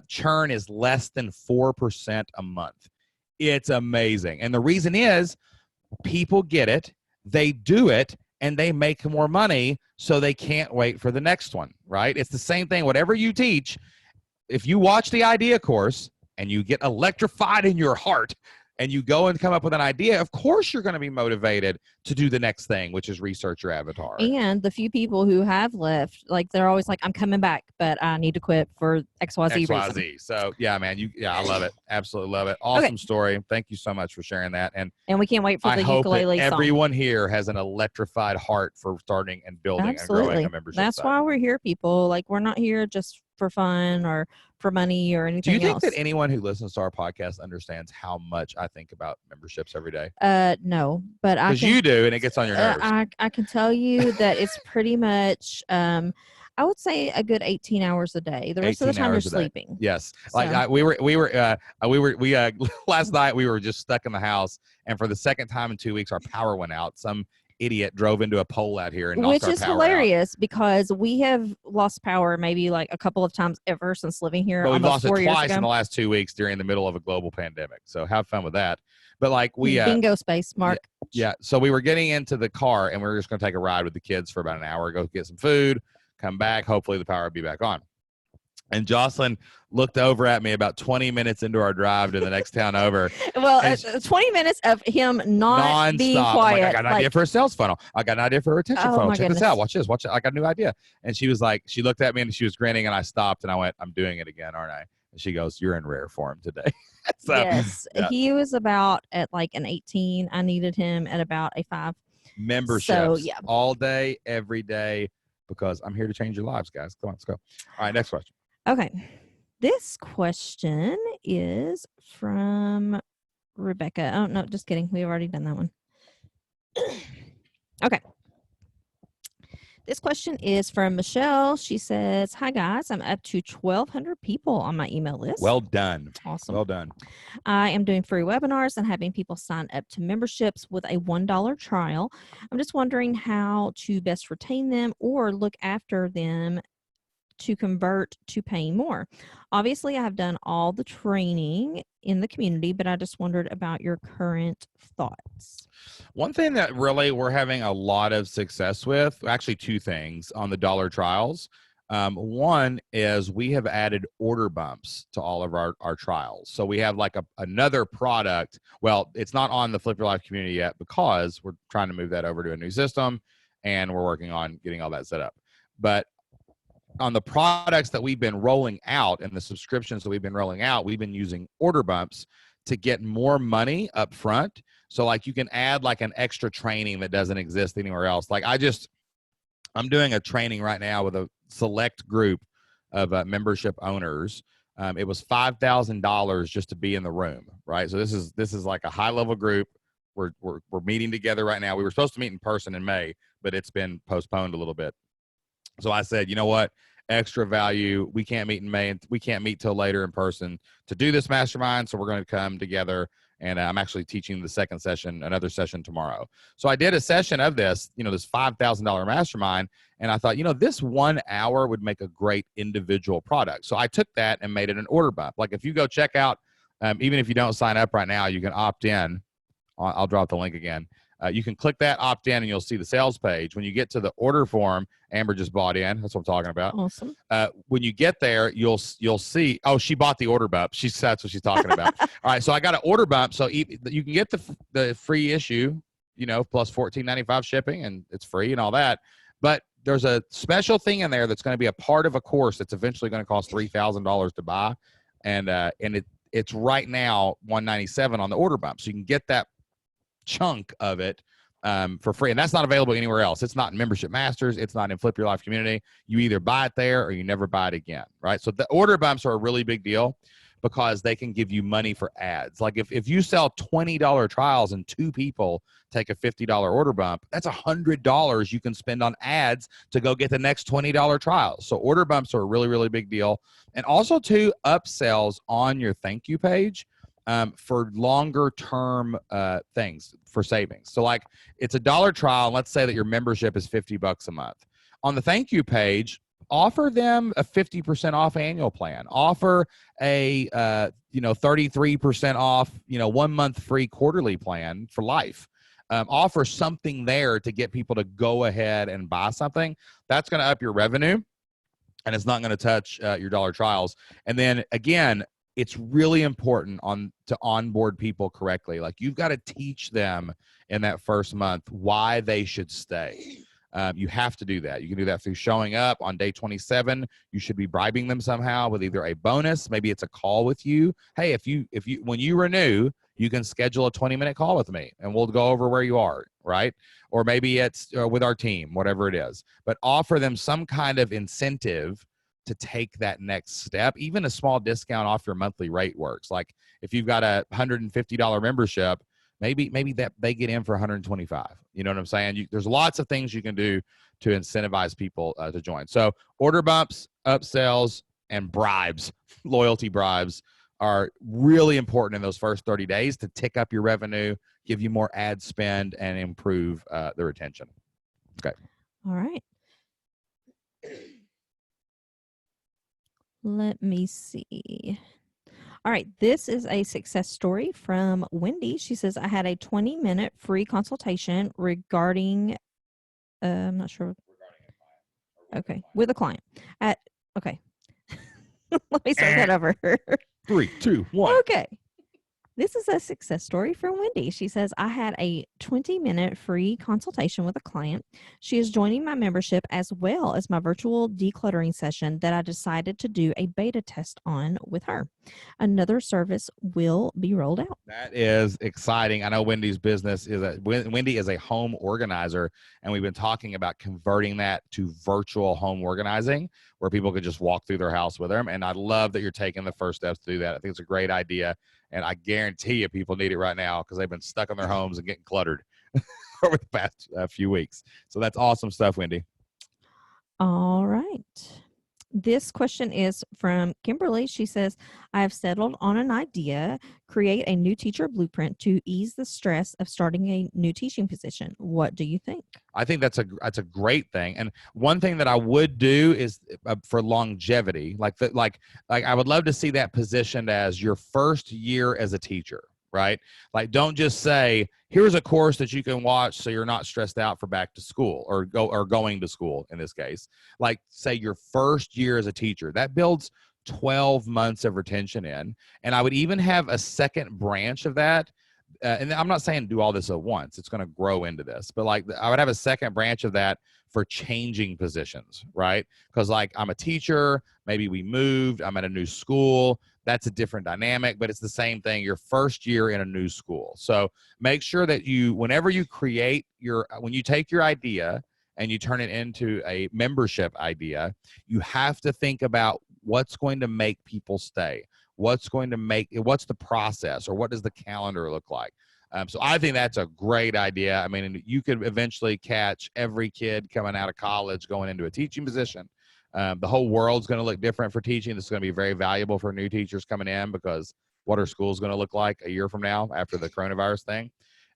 churn is less than 4% a month. It's amazing. And the reason is people get it, they do it, and they make more money, so they can't wait for the next one, right? It's the same thing. Whatever you teach, if you watch the idea course and you get electrified in your heart and you go and come up with an idea, of course you're going to be motivated to do the next thing, which is research your avatar. And the few people who have left, like they're always like, I'm coming back, but I need to quit for XYZ reason. So yeah, man, I love it. Absolutely love it. Awesome story. Thank you so much for sharing that. And we can't wait for the ukulele song. Everyone here has an electrified heart for starting and building and growing a membership. That's why we're here, people. Like we're not here just for fun or for money or anything else. Do you think that anyone who listens to our podcast understands how much I think about memberships every day? No, but I because you do, and it gets on your nerves. I can tell you that it's pretty much I would say a good 18 hours a day. The rest of the time you're sleeping. Yes. So. Like we last night we were just stuck in the house, and for the second time in 2 weeks our power went out. Some idiot drove into a pole out here and knocked our power out. Which is hilarious because we have lost power maybe like a couple of times ever since living here. But we've lost it twice in the last 2 weeks during the middle of a global pandemic. So have fun with that. But like bingo space, Mark. Yeah. So we were getting into the car and we were just going to take a ride with the kids for about an hour, go get some food, come back. Hopefully the power will be back on. And Jocelyn looked over at me about 20 minutes into our drive to the next town over. Well, 20 minutes of him not being quiet. Like, I got an idea for a sales funnel. I got an idea for a retention funnel. Check this out. Watch this. Watch it. I got a new idea. And she was like, she looked at me and she was grinning, and I stopped and I went, I'm doing it again, aren't I? And she goes, you're in rare form today. So, yes. Yeah. He was about at like an 18. I needed him at about a 5. Memberships. So, yeah. All day, every day, because I'm here to change your lives, guys. Come on, let's go. All right, next question. Okay. This question is from Rebecca. Oh, no, just kidding. We've already done that one. Okay. This question is from Michelle. She says, "Hi guys, I'm up to 1,200 people on my email list. Well done. Awesome. Well done. I am doing free webinars and having people sign up to memberships with a $1 trial. I'm just wondering how to best retain them or look after them to convert to paying more. Obviously, I have done all the training in the community, but I just wondered about your current thoughts." One thing that really we're having a lot of success with, actually two things on the dollar trials. One is we have added order bumps to all of our trials. So we have like another product. Well, it's not on the Flip Your Life community yet because we're trying to move that over to a new system and we're working on getting all that set up. But on the products that we've been rolling out and the subscriptions that we've been rolling out, we've been using order bumps to get more money up front. So like you can add like an extra training that doesn't exist anywhere else. Like I'm doing a training right now with a select group of membership owners. It was $5,000 just to be in the room, right? So this is like a high level group. We're meeting together right now. We were supposed to meet in person in May, but it's been postponed a little bit. So I said, you know what? Extra value. We can't meet in May, and we can't meet till later in person to do this mastermind. So we're going to come together, and I'm actually teaching the second session, another session tomorrow. So I did a session of this, this $5,000 mastermind, and I thought, this 1 hour would make a great individual product. So I took that and made it an order bump. Like if you go check out, even if you don't sign up right now, you can opt in. I'll drop the link again. You can click that, opt in, and you'll see the sales page. When you get to the order form, Amber just bought in. That's what I'm talking about. Awesome. When you get there, you'll see. Oh, she bought the order bump. That's what she's talking about. All right, so I got an order bump, so you can get the free issue, plus $14.95 shipping, and it's free and all that. But there's a special thing in there that's going to be a part of a course that's eventually going to cost $3,000 to buy, and it's right now $197 on the order bump, so you can get that chunk of it for free, and that's not available anywhere else. It's not in Membership Masters. It's not in Flip Your Life community. You either buy it there or you never buy it again, right? So the order bumps are a really big deal because they can give you money for ads. Like if you sell $20 trials and 2 people take a $50 order bump, that's $100 you can spend on ads to go get the next $20 trials. So order bumps are a really, really big deal. And also too, upsells on your thank you page for longer term things for savings. So like it's a $1 trial. And let's say that your membership is $50 a month. On the thank you page, offer them a 50% off annual plan. Offer a 33% off 1 month free quarterly plan for life. Offer something there to get people to go ahead and buy something. That's going to up your revenue, and it's not going to touch your $1 trials. And then again, it's really important to onboard people correctly. Like you've got to teach them in that first month why they should stay. You have to do that. You can do that through showing up on day 27. You should be bribing them somehow with either a bonus, maybe it's a call with you. Hey, when you renew, you can schedule a 20-minute call with me and we'll go over where you are, right? Or maybe it's with our team, whatever it is. But offer them some kind of incentive to take that next step. Even a small discount off your monthly rate works. Like if you've got a $150 membership, maybe that they get in for $125. You know what I'm saying? There's lots of things you can do to incentivize people to join. So order bumps, upsells, and bribes, loyalty bribes are really important in those first 30 days to tick up your revenue, give you more ad spend, and improve the retention. Okay. All right. Let me see. All right. This is a success story from Wendy. She says, I had a 20-minute free consultation regarding, I'm not sure. Okay. With a client okay. Let me start that over. 3, 2, 1. Okay. This is a success story from Wendy. She says, I had a 20-minute free consultation with a client. She is joining my membership as well as my virtual decluttering session that I decided to do a beta test on with her. Another service will be rolled out. That is exciting. I know Wendy's business Wendy is a home organizer, and we've been talking about converting that to virtual home organizing where people could just walk through their house with them. And I love that you're taking the first steps to do that. I think it's a great idea. And I guarantee you people need it right now because they've been stuck in their homes and getting cluttered over the past few weeks. So that's awesome stuff, Wendy. All right. This question is from Kimberly. She says, I have settled on an idea, create a new teacher blueprint to ease the stress of starting a new teaching position. What do you think? I think that's a great thing. And one thing that I would do is for longevity, like I would love to see that positioned as your first year as a teacher, right? Like, don't just say, here's a course that you can watch so you're not stressed out for back to school or going to school in this case. Like, say your first year as a teacher. That builds 12 months of retention in. And I would even have a second branch of that. And I'm not saying do all this at once. It's going to grow into this, but like I would have a second branch of that for changing positions, right? Because like I'm a teacher, maybe we moved, I'm at a new school. That's a different dynamic, but it's the same thing. Your first year in a new school. So make sure that whenever you when you take your idea and you turn it into a membership idea, you have to think about what's going to make people stay. What's the process, or what does the calendar look like? So I think that's a great idea. I mean, you could eventually catch every kid coming out of college going into a teaching position. The whole world's going to look different for teaching. This is going to be very valuable for new teachers coming in, because what are schools going to look like a year from now after the coronavirus thing?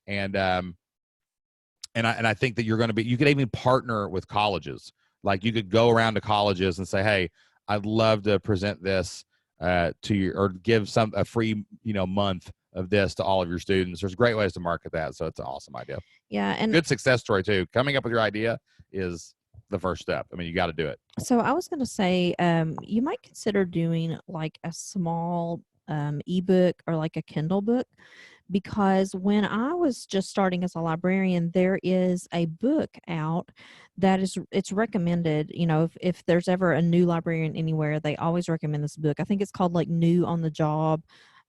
And I think that you could even partner with colleges. Like, you could go around to colleges and say, hey, I'd love to present this to you, or give a free month of this to all of your students. There's great ways to market that, so it's an awesome idea. Yeah, and good success story too. Coming up with your idea is the first step. I mean, you got to do it. so I was going to say, you might consider doing like a small ebook or like a Kindle book, because when I was just starting as a librarian, there is a book out that it's recommended. If there's ever a new librarian anywhere, they always recommend this book. I think it's called like New on the Job,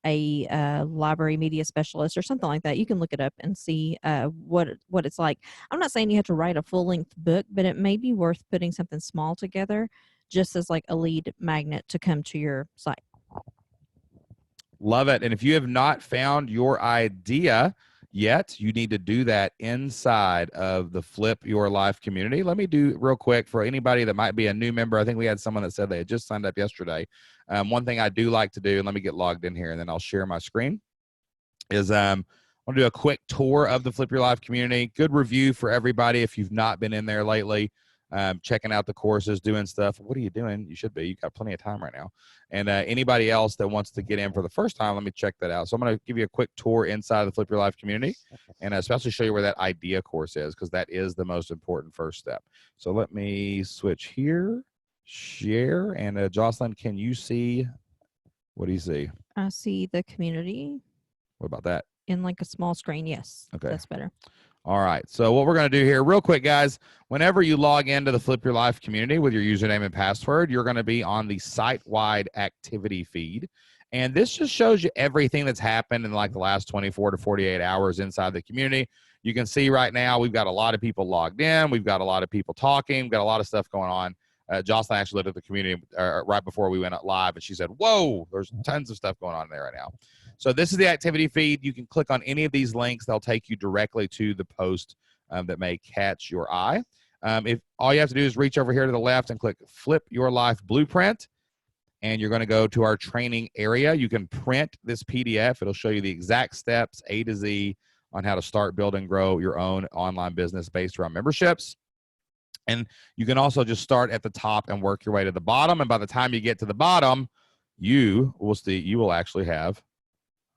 a library media specialist or something like that. You can look it up and see what it's like. I'm not saying you have to write a full-length book, but it may be worth putting something small together just as like a lead magnet to come to your site. Love it. And if you have not found your idea yet, you need to do that inside of the Flip Your Life community. Let me do real quick for anybody that might be a new member. I think we had someone that said they had just signed up yesterday. One thing I do like to do, and let me get logged in here and then I'll share my screen, is I want to do a quick tour of the Flip Your Life community. Good review for everybody if you've not been in there lately. Checking out the courses, doing stuff. What are you doing? You should be. You've got plenty of time right now. And anybody else that wants to get in for the first time, let me check that out. So I'm going to give you a quick tour inside the Flip Your Life community, and especially show you where that idea course is, because that is the most important first step. So let me switch here, share, and Jocelyn, can you see? What do you see? I see the community. What about that? In like a small screen. Yes. Okay. That's better. All right. So what we're going to do here real quick, guys, whenever you log into the Flip Your Life community with your username and password, you're going to be on the site-wide activity feed. And this just shows you everything that's happened in like the last 24 to 48 hours inside the community. You can see right now we've got a lot of people logged in. We've got a lot of people talking. We've got a lot of stuff going on. Jocelyn actually looked at the community right before we went live, and she said, whoa, there's tons of stuff going on there right now. So this is the activity feed. You can click on any of these links. They'll take you directly to the post that may catch your eye. If all you have to do is reach over here to the left and click Flip Your Life Blueprint, and you're going to go to our training area. You can print this PDF. It'll show you the exact steps, A to Z, on how to start, build, and grow your own online business based around memberships. And you can also just start at the top and work your way to the bottom. And by the time you get to the bottom, you will actually have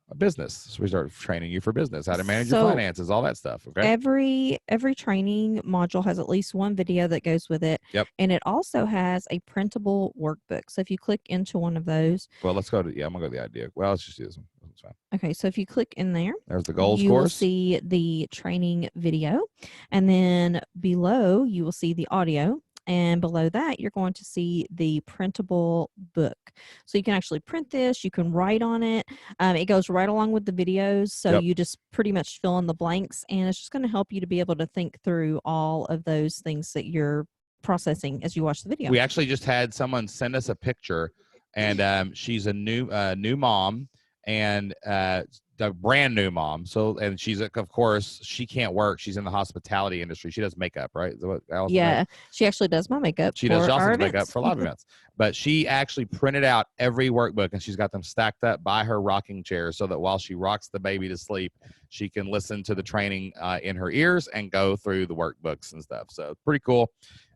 a business. So we start training you for business, how to manage your finances, all that stuff. Okay. Every training module has at least one video that goes with it. Yep. And it also has a printable workbook. So if you click into one of those. Well, let's go to, I'm gonna go to the idea. Well, let's just do this one. That's fine. Okay. So if you click in there, there's the goals course. You will see the training video, and then below you will see the audio. And below that, you're going to see the printable book. So you can actually print this. You can write on it. It goes right along with the videos. So you just pretty much fill in the blanks. And it's just going to help you to be able to think through all of those things that you're processing as you watch the video. We actually just had someone send us a picture, and she's a new mom, and a brand new mom. So, and she's, of course, she can't work. She's in the hospitality industry. She does makeup, right? Is that what Allison does? Yeah, she actually does my makeup. She does for our Jocelyn's makeup events. for a lot of events. But she actually printed out every workbook, and she's got them stacked up by her rocking chair so that while she rocks the baby to sleep, she can listen to the training in her ears and go through the workbooks and stuff. So pretty cool.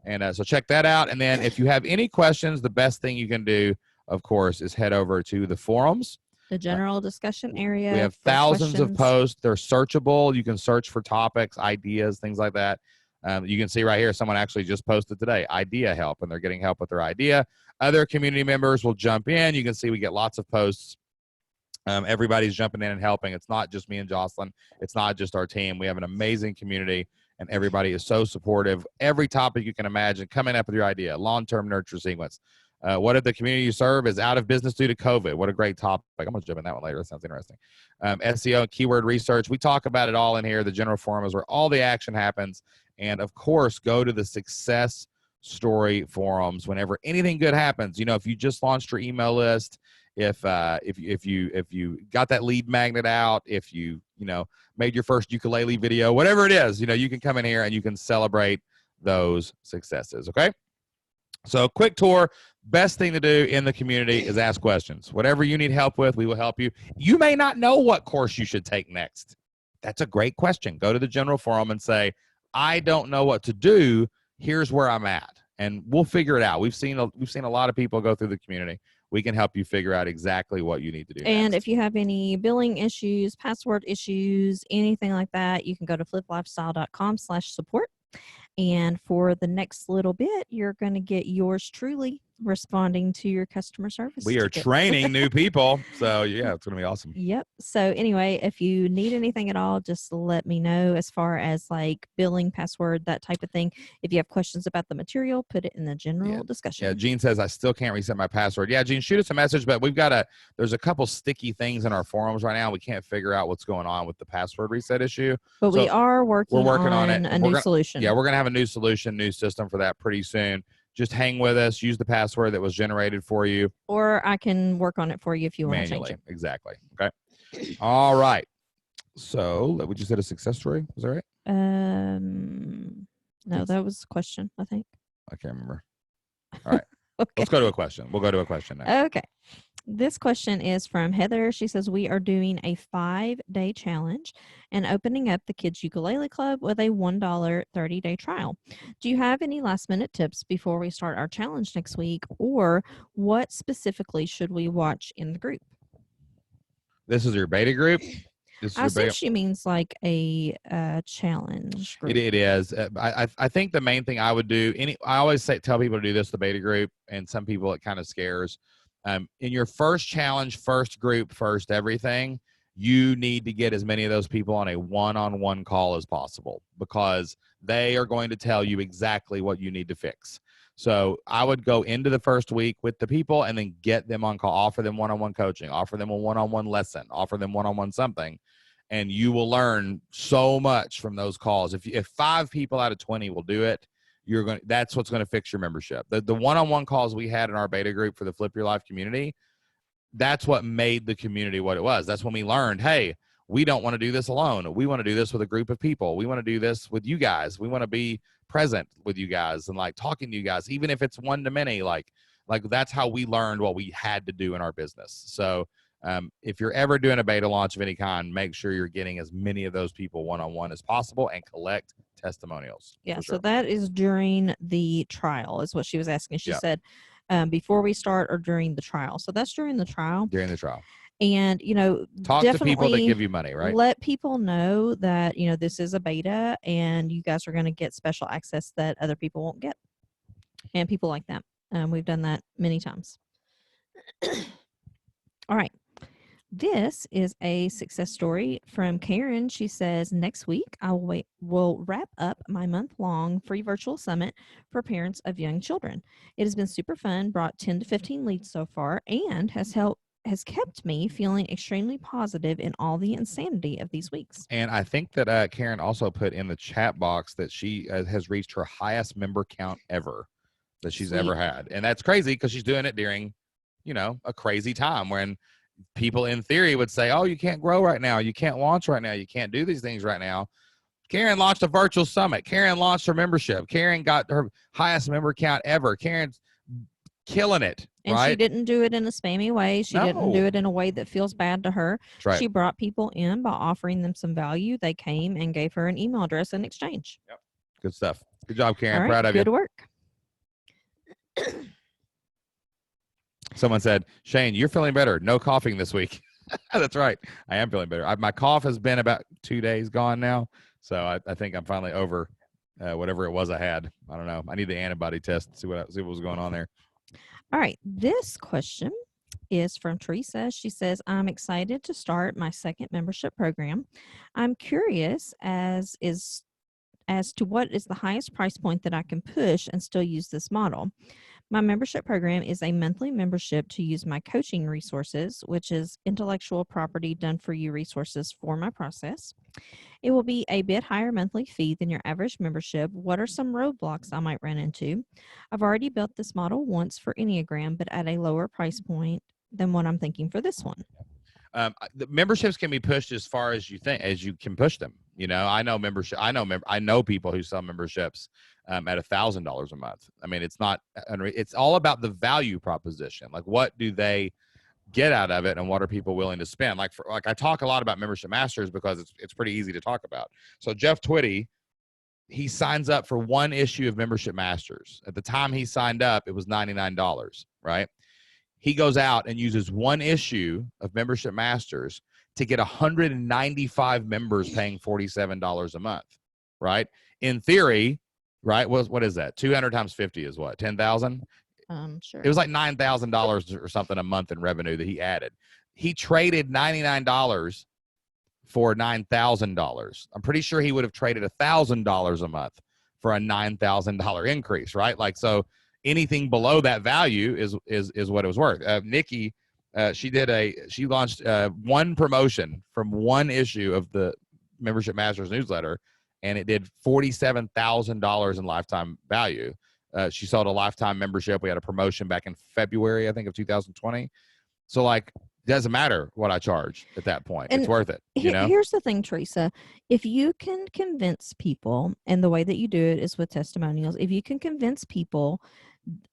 And so check that out. And then if you have any questions, the best thing you can do, of course, is head over to the forums. The general discussion area. We have for thousands of questions. posts. They're searchable. You can search for topics, ideas, things like that. You can see right here, someone actually just posted today, idea help, and they're getting help with their idea. Other community members will jump in. You can see we get lots of posts. Everybody's jumping in and helping. It's not just me and Jocelyn. It's not just our team. We have an amazing community, and everybody is so supportive. Every topic you can imagine, coming up with your idea, long-term nurture sequence. What if the community you serve is out of business due to COVID? What a great topic. I'm going to jump in that one later. That sounds interesting. SEO and keyword research. We talk about it all in here. The general forum is where all the action happens. And, of course, go to the success story forums whenever anything good happens. You know, if you just launched your email list, if you got that lead magnet out, if you made your first ukulele video, whatever it is, you can come in here and you can celebrate those successes. Okay. So quick tour. Best thing to do in the community is ask questions. Whatever you need help with, we will help you. You may not know what course you should take next. That's a great question. Go to the general forum and say, I don't know what to do. Here's where I'm at. And we'll figure it out. We've seen a lot of people go through the community. We can help you figure out exactly what you need to do. And next. if you have any billing issues, password issues, anything like that, you can go to fliplifestyle.com/support. And for the next little bit, you're going to get yours truly responding to your customer service. We are tickets. training new people. So, yeah, it's going to be awesome. Yep. So anyway, if you need anything at all, just let me know as far as like billing, password, that type of thing. If you have questions about the material, put it in the general discussion. Yeah, Gene says, I still can't reset my password. Yeah, Gene, shoot us a message, but there's a couple sticky things in our forums right now. We can't figure out what's going on with the password reset issue. But So we are working on it. a new solution. Yeah, we're going to have a new solution, new system for that pretty soon. Just hang with us. Use the password that was generated for you. Or I can work on it for you if you want to change Manually. it. Exactly. Okay. All right. So, we just did a success story. Was that right? No, that was a question, I think. I can't remember. All right. Okay. Let's go to a question. We'll go to a question next. Okay. This question is from Heather. She says, we are doing a 5-day challenge and opening up the Kids Ukulele Club with a $1 30-day trial. Do you have any last-minute tips before we start our challenge next week, or what specifically should we watch in the group? This is your beta group? I assume she means like a challenge group. It is. I think the main thing I would do, I always tell people to do this, the beta group, and some people it kind of scares. In your first challenge, first group, first everything, you need to get as many of those people on a one-on-one call as possible, because they are going to tell you exactly what you need to fix. So I would go into the first week with the people and then get them on call, offer them one-on-one coaching, offer them a one-on-one lesson, offer them one-on-one something, and you will learn so much from those calls. If 5 people out of 20 will do it, that's what's going to fix your membership. The one-on-one calls we had in our beta group for the Flip Your Life community, that's what made the community what it was. That's when we learned, hey, we don't want to do this alone. We want to do this with a group of people. We want to do this with you guys. We want to be present with you guys and like talking to you guys, even if it's one to many. Like that's how we learned what we had to do in our business. So if you're ever doing a beta launch of any kind, make sure you're getting as many of those people one-on-one as possible and collect testimonials. Yeah, so that is during the trial is what she was asking. She said before we start or during the trial. So that's during the trial. During the trial. And, talk to people that give you money, right? Let people know that, this is a beta and you guys are going to get special access that other people won't get. And people like that. We've done that many times. All right. This is a success story from Karen. She says, next week, will wrap up my month-long free virtual summit for parents of young children. It has been super fun, brought 10 to 15 leads so far, and has kept me feeling extremely positive in all the insanity of these weeks. And I think that Karen also put in the chat box that she has reached her highest member count ever that she's ever had. And that's crazy because she's doing it during, a crazy time when people in theory would say, oh, you can't grow right now. You can't launch right now. You can't do these things right now. Karen launched a virtual summit. Karen launched her membership. Karen got her highest member count ever. Karen's killing it. And right? she didn't do it in a spammy way. She didn't do No. it in a way that feels bad to her. That's right. She brought people in by offering them some value. They came and gave her an email address in exchange. Yep. Good stuff. Good job, Karen. All right, Proud of good you. work. Someone said, Shane, you're feeling better. No coughing this week. That's right. I am feeling better. My cough has been about 2 days gone now. So I think I'm finally over whatever it was I had. I don't know. I need the antibody test to see what was going on there. All right. This question is from Teresa. She says, I'm excited to start my second membership program. I'm curious as to what is the highest price point that I can push and still use this model. My membership program is a monthly membership to use my coaching resources, which is intellectual property done for you resources for my process. It will be a bit higher monthly fee than your average membership. What are some roadblocks I might run into? I've already built this model once for Enneagram, but at a lower price point than what I'm thinking for this one. The memberships can be pushed as far as you can push them. You know, I know people who sell memberships at $1,000 a month. I mean, it's all about the value proposition. Like, what do they get out of it, and what are people willing to spend? Like I talk a lot about Membership Masters because it's pretty easy to talk about. So Jeff Twitty, he signs up for one issue of Membership Masters. At the time he signed up, it was $99, right? He goes out and uses one issue of Membership Masters to get 195 members paying $47 a month, right? In theory, right? What is that? 200 times 50 is what? 10,000? Sure. It was like $9,000 or something a month in revenue that he added. He traded $99 for $9,000. I'm pretty sure he would have traded $1,000 a month for a $9,000 increase, right? Like, so anything below that value is what it was worth. Nikki, she launched one promotion from one issue of the Membership Masters newsletter, and it did $47,000 in lifetime value. She sold a lifetime membership. We had a promotion back in February, I think, of 2020. So, like, it doesn't matter what I charge at that point. And it's worth it. You know? Here's the thing, Teresa. If you can convince people, and the way that you do it is with testimonials, if you can convince people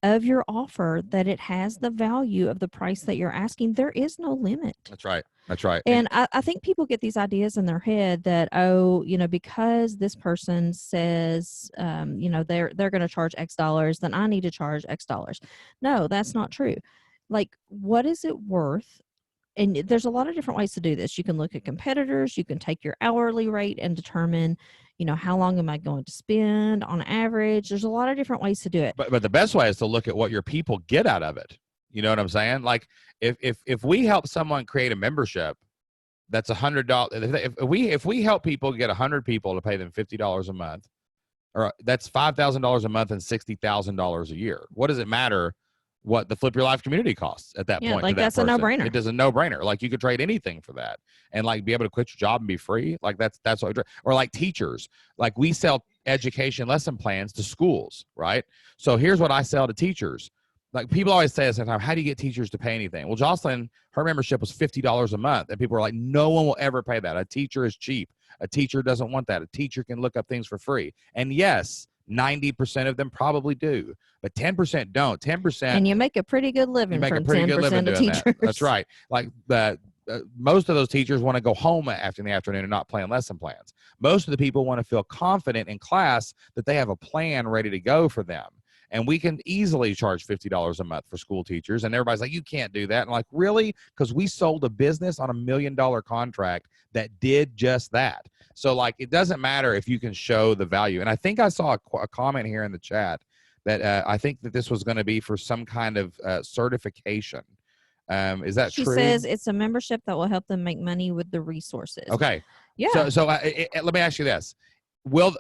of your offer that it has the value of the price that you're asking, there is no limit. That's right. That's right. And I think people get these ideas in their head that, oh, you know, because this person says, you know, they're going to charge X dollars, then I need to charge X dollars. No, that's not true. Like, what is it worth? And there's a lot of different ways to do this. You can look at competitors. You can take your hourly rate and determine, you know, how long am I going to spend on average? There's a lot of different ways to do it. But the best way is to look at what your people get out of it. You know what I'm saying? Like, if we help someone create a membership that's $100, if we help people get 100 people to pay them $50 a month, or that's $5,000 a month and $60,000 a year. What does it matter what the Flip Your Life community costs at that point? Like, to that that's a person? no-brainer. It is a no-brainer. Like, you could trade anything for that, and like be able to quit your job and be free. Like, that's what we, or like teachers. Like, we sell education lesson plans to schools, right? So here's what I sell to teachers. Like, people always say at the same time, how do you get teachers to pay anything? Well, Jocelyn, her membership was $50 a month, and people are like, no one will ever pay that. A teacher is cheap. A teacher doesn't want that. A teacher can look up things for free. And yes, 90% of them probably do, but 10% don't. 10%. And you make a pretty good living from 10% of teachers. That's right. Like, most of those teachers want to go home after the afternoon and not plan lesson plans. Most of the people want to feel confident in class that they have a plan ready to go for them. And we can easily charge $50 a month for school teachers. And everybody's like, you can't do that. And I'm like, really? Because we sold a business on $1 million contract that did just that. So, like, it doesn't matter if you can show the value. And I think I saw a comment here in the chat that I think that this was going to be for some kind of certification. Is that true? She says it's a membership that will help them make money with the resources. Okay. Yeah. So let me ask you this.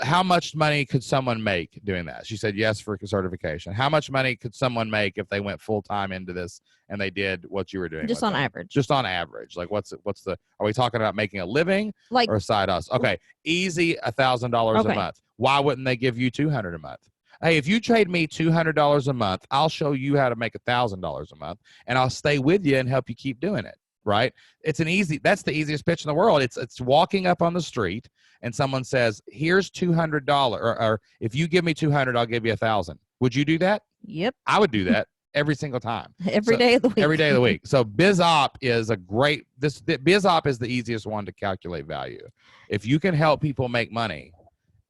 How much money could someone make doing that? She said yes for certification. How much money could someone make if they went full time into this and they did what you were doing? Just on average. Just on average. Like, are we talking about making a living, like, or a side hustle? Okay. Easy, $1,000 a month. Why wouldn't they give you $200 a month? Hey, if you trade me $200 a month, I'll show you how to make $1,000 a month, and I'll stay with you and help you keep doing it. right? That's the easiest pitch in the world. It's walking up on the street and someone says, here's $200, or if you give me 200, I'll give you 1,000. Would you do that? Yep. I would do that every single time. Every day of the week. Every day of the week. So BizOp is BizOp is the easiest one to calculate value. If you can help people make money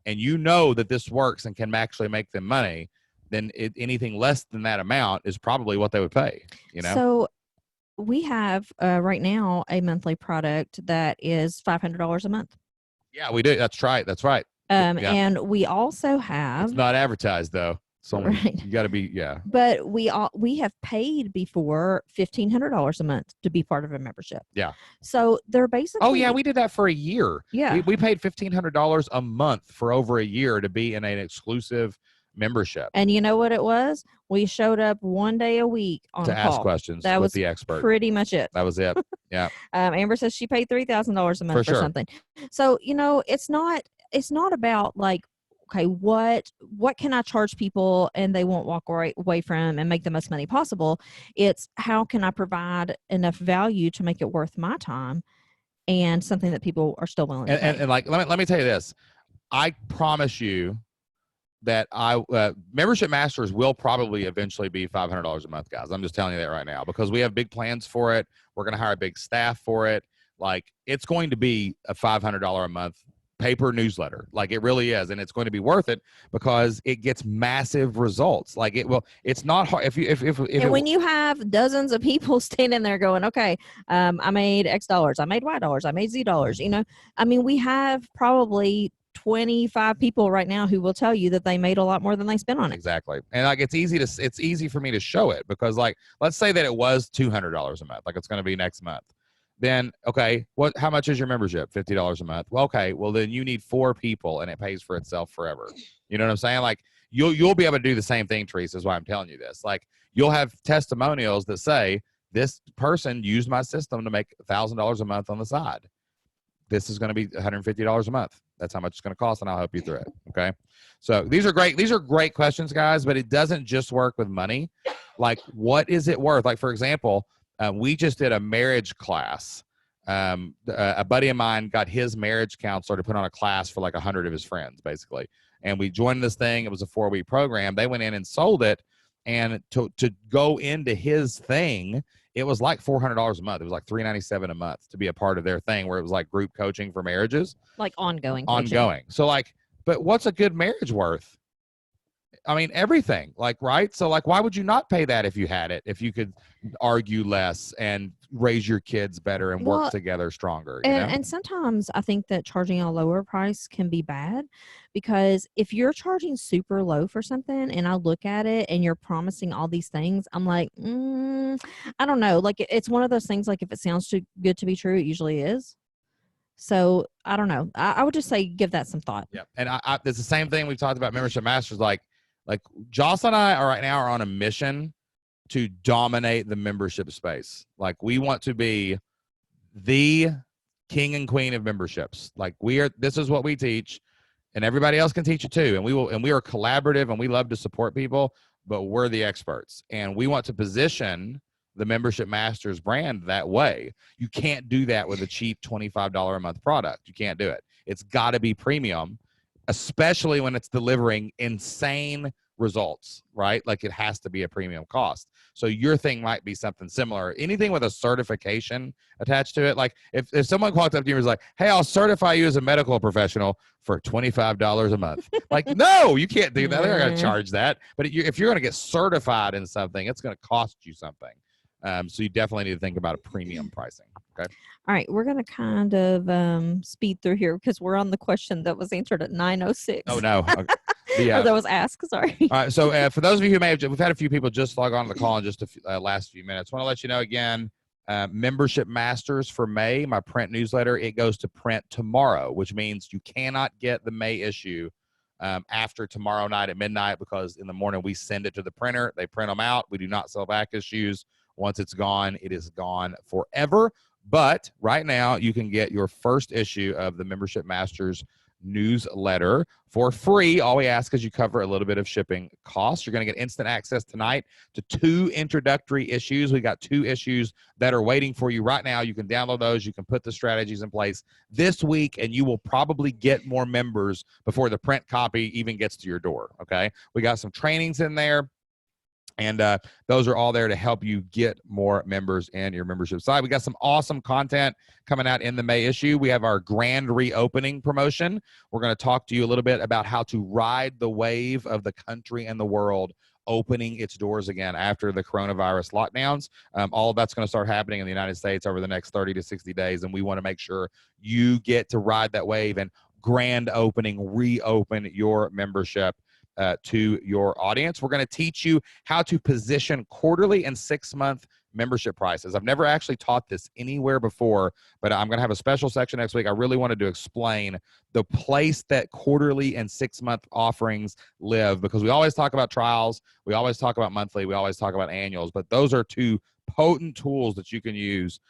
and you know that this works and can actually make them money, then anything less than that amount is probably what they would pay, you know? So we have right now a monthly product that is $500 a month. Yeah, we do. That's right. That's right. And we also have. It's not advertised though. So Right. you got to be, yeah. But we have paid before $1,500 a month to be part of a membership. Yeah. So they're basically. Oh yeah, we did that for a year. Yeah. We paid $1,500 a month for over a year to be in an exclusive membership. And you know what it was? We showed up one day a week on to call. ask questions That with was the expert. Pretty much it. That was it. Yeah. Amber says she paid $3,000 a month for sure. something. So, it's not about like, okay, what can I charge people and they won't walk away from and make the most money possible? It's how can I provide enough value to make it worth my time and something that people are still willing to pay. And like, let me tell you this. I promise you that Membership Masters will probably eventually be $500 a month, guys. I'm just telling you that right now because we have big plans for it. We're going to hire a big staff for it. Like it's going to be a $500 a month paper newsletter. Like it really is. And it's going to be worth it because it gets massive results. Like it's not hard. If when you have dozens of people standing there going, okay, I made X dollars, I made Y dollars, I made Z dollars, we have probably 25 people right now who will tell you that they made a lot more than they spent on it. Exactly. And like it's easy for me to show it because like let's say that it was $200 a month, like it's going to be next month. Then okay, how much is your membership? $50 a month. Well, okay, well then you need 4 people and it pays for itself forever. You know what I'm saying? Like you'll be able to do the same thing, Teresa, is why I'm telling you this. Like you'll have testimonials that say this person used my system to make $1,000 a month on the side. This is going to be $150 a month. That's how much it's going to cost, and I'll help you through it. Okay. So these are great questions, guys, but it doesn't just work with money. Like, what is it worth? Like, for example, we just did a marriage class. A buddy of mine got his marriage counselor to put on a class for like 100 of his friends, basically. And we joined this thing. It was a 4-week program. They went in and sold it. And to go into his thing, it was like $400 a month. It was like $397 a month to be a part of their thing where it was like group coaching for marriages. Like ongoing coaching. Ongoing. So like, but what's a good marriage worth? I mean, everything. Like, right? So like, why would you not pay that if you had it? If you could argue less and raise your kids better and work together stronger. And sometimes I think that charging a lower price can be bad because if you're charging super low for something and I look at it and you're promising all these things, I'm like, I don't know. Like it's one of those things, like if it sounds too good to be true, it usually is. So I don't know. I would just say give that some thought. Yeah. And it's the same thing we've talked about Membership Masters. Like Joss and I are right now on a mission to dominate the membership space. Like we want to be the king and queen of memberships. Like this is what we teach and everybody else can teach it too. And we are collaborative and we love to support people, but we're the experts and we want to position the Membership Masters brand that way. You can't do that with a cheap $25 a month product. You can't do it. It's got to be premium, especially when it's delivering insane results, right? Like it has to be a premium cost. So your thing might be something similar. Anything with a certification attached to it. Like if someone walked up to you and was like, hey, I'll certify you as a medical professional for $25 a month. Like, no, you can't do that. They're not going to charge that. But if you're going to get certified in something, it's going to cost you something. So you definitely need to think about a premium pricing. Okay. All right. We're going to kind of speed through here because we're on the question that was answered at 9:06. Oh, no. Okay. Or that was asked. Sorry. All right. So for those of you who we've had a few people just log on to the call in just the last few minutes. I want to let you know again, Membership Masters for May, my print newsletter, it goes to print tomorrow, which means you cannot get the May issue after tomorrow night at midnight because in the morning we send it to the printer. They print them out. We do not sell back issues. Once it's gone, it is gone forever. But right now, you can get your first issue of the Membership Masters newsletter for free. All we ask is you cover a little bit of shipping costs. You're going to get instant access tonight to 2 introductory issues. We got 2 issues that are waiting for you right now. You can download those. You can put the strategies in place this week, and you will probably get more members before the print copy even gets to your door. Okay. We got some trainings in there. And those are all there to help you get more members in your membership site. We got some awesome content coming out in the May issue. We have our grand reopening promotion. We're going to talk to you a little bit about how to ride the wave of the country and the world opening its doors again after the coronavirus lockdowns. All of that's going to start happening in the United States over the next 30 to 60 days. And we want to make sure you get to ride that wave and grand opening, reopen your membership to your audience. We're going to teach you how to position quarterly and 6-month membership prices. I've never actually taught this anywhere before, but I'm going to have a special section next week. I really wanted to explain the place that quarterly and 6-month offerings live, because we always talk about trials, we always talk about monthly, we always talk about annuals, but those are 2 potent tools that you can use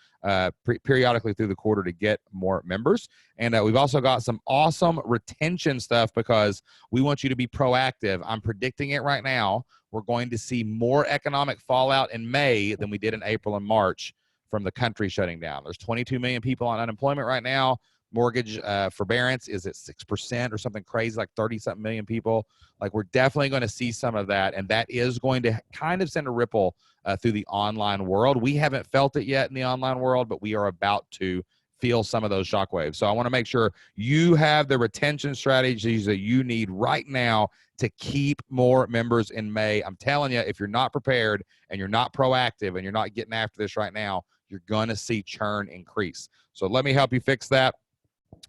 periodically through the quarter to get more members. And we've also got some awesome retention stuff because we want you to be proactive. I'm predicting it right now. We're going to see more economic fallout in May than we did in April and March from the country shutting down. There's 22 million people on unemployment right now. Mortgage forbearance is at 6% or something crazy, like 30-something million people. Like, we're definitely going to see some of that, and that is going to kind of send a ripple through the online world. We haven't felt it yet in the online world, but we are about to feel some of those shockwaves. So I want to make sure you have the retention strategies that you need right now to keep more members in May. I'm telling you, if you're not prepared and you're not proactive and you're not getting after this right now, you're going to see churn increase. So let me help you fix that.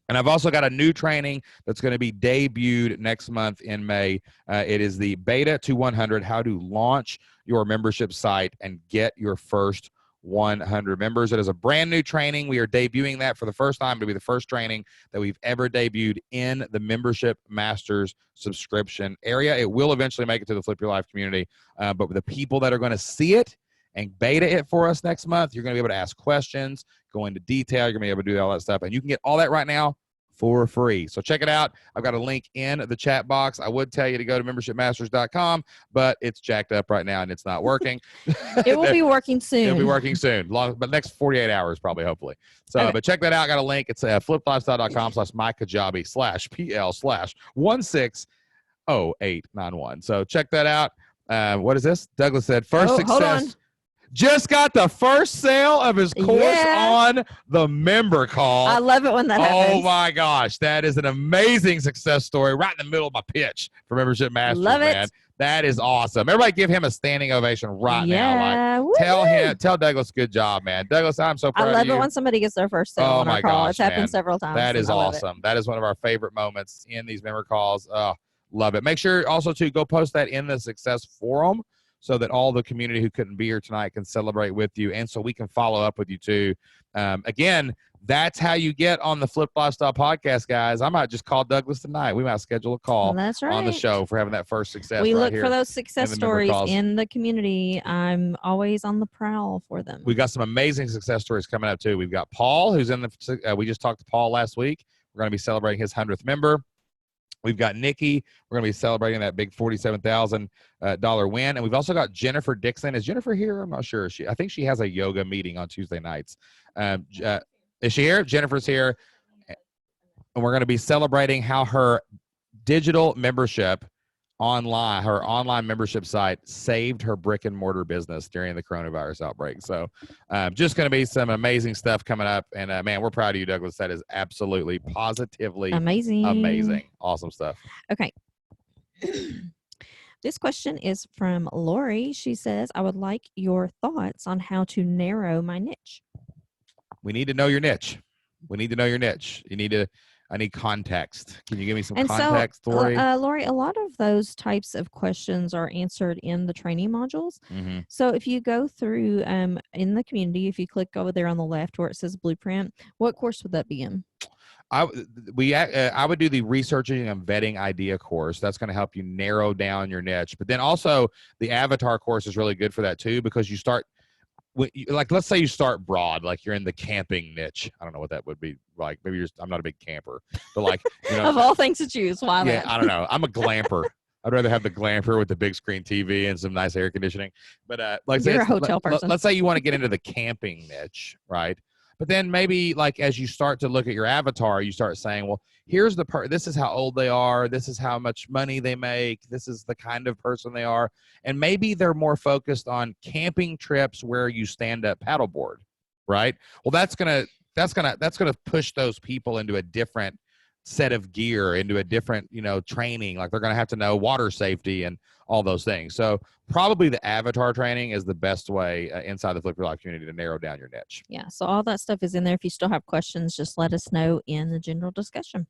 And I've also got a new training that's going to be debuted next month in May. It is the Beta to 100, how to launch your membership site and get your first 100 members. It is a brand new training. We are debuting that for the first time. It'll be the first training that we've ever debuted in the Membership Masters subscription area. It will eventually make it to the Flip Your Life community, but the people that are going to see it and beta it for us next month, you're going to be able to ask questions, go into detail. You're going to be able to do all that stuff. And you can get all that right now for free. So check it out. I've got a link in the chat box. I would tell you to go to membershipmasters.com, but it's jacked up right now and it's not working. It will be working soon. It'll be working soon. But next 48 hours probably, hopefully. So, Okay. But check that out. Got a link. It's fliplifestyle.com/MikeKajabi/160891. So check that out. What is this? Douglas said, first Oh, hold success. on. Just got the first sale of his course Yeah. on the member call. I love it when that Oh happens. my gosh, that is an amazing success story right in the middle of my pitch for Membership Masters. Love it. Man. That is awesome. Everybody give him a standing ovation right now. Like, Yeah. tell Douglas, good job, man. Douglas, I'm so proud I of love you. it when somebody gets their first sale Oh on my our call. gosh, It's happened man. several times. That is and I love it. awesome. That is one of our favorite moments in these member calls. Oh, love it. Make sure also to go post that in the Success Forum so that all the community who couldn't be here tonight can celebrate with you, and so we can follow up with you too. Again, that's how you get on the Flip Lifestyle podcast, guys. I might just call Douglas tonight. We might schedule a call That's right. on the show for having that first success. We right look here for those success in the member stories calls. in the community. I'm always on the prowl for them. We've got some amazing success stories coming up too. We've got Paul, who's in the. We just talked to Paul last week. We're going to be celebrating his 100th member. We've got Nikki. We're going to be celebrating that big $47,000 win. And we've also got Jennifer Dixon. Is Jennifer here? I'm not sure. I think she has a yoga meeting on Tuesday nights. Is she here? Jennifer's here. And we're going to be celebrating how her digital membership online, her online membership site, saved her brick and mortar business during the coronavirus outbreak. So just going to be some amazing stuff coming up. And man, we're proud of you, Douglas. That is absolutely positively amazing. Awesome stuff. Okay. This question is from Lori. She says, I would like your thoughts on how to narrow my niche. We need to know your niche. We need to know your niche. I need context. Can you give me some context, Lori? Lori, a lot of those types of questions are answered in the training modules. Mm-hmm. So if you go through in the community, if you click over there on the left where it says blueprint, what course would that be in? I would do the researching and vetting idea course. That's going to help you narrow down your niche. But then also the avatar course is really good for that too, because you start like, let's say you start broad, like you're in the camping niche. I don't know what that would be like. Maybe I'm not a big camper, but like, Of all things to choose, why yeah, that? I don't know. I'm a glamper. I'd rather have the glamper with the big screen TV and some nice air conditioning. But like, You're a hotel person. let's say you want to get into the camping niche, right? But then maybe like as you start to look at your avatar, you start saying, well, here's this is how old they are. This is how much money they make. This is the kind of person they are. And maybe they're more focused on camping trips where you stand up paddleboard, right? Well, that's gonna push those people into a different set of gear, into a different, training. Like they're going to have to know water safety and all those things. So probably the avatar training is the best way inside the Flip Your Life community to narrow down your niche. Yeah. So all that stuff is in there. If you still have questions, just let us know in the general discussion.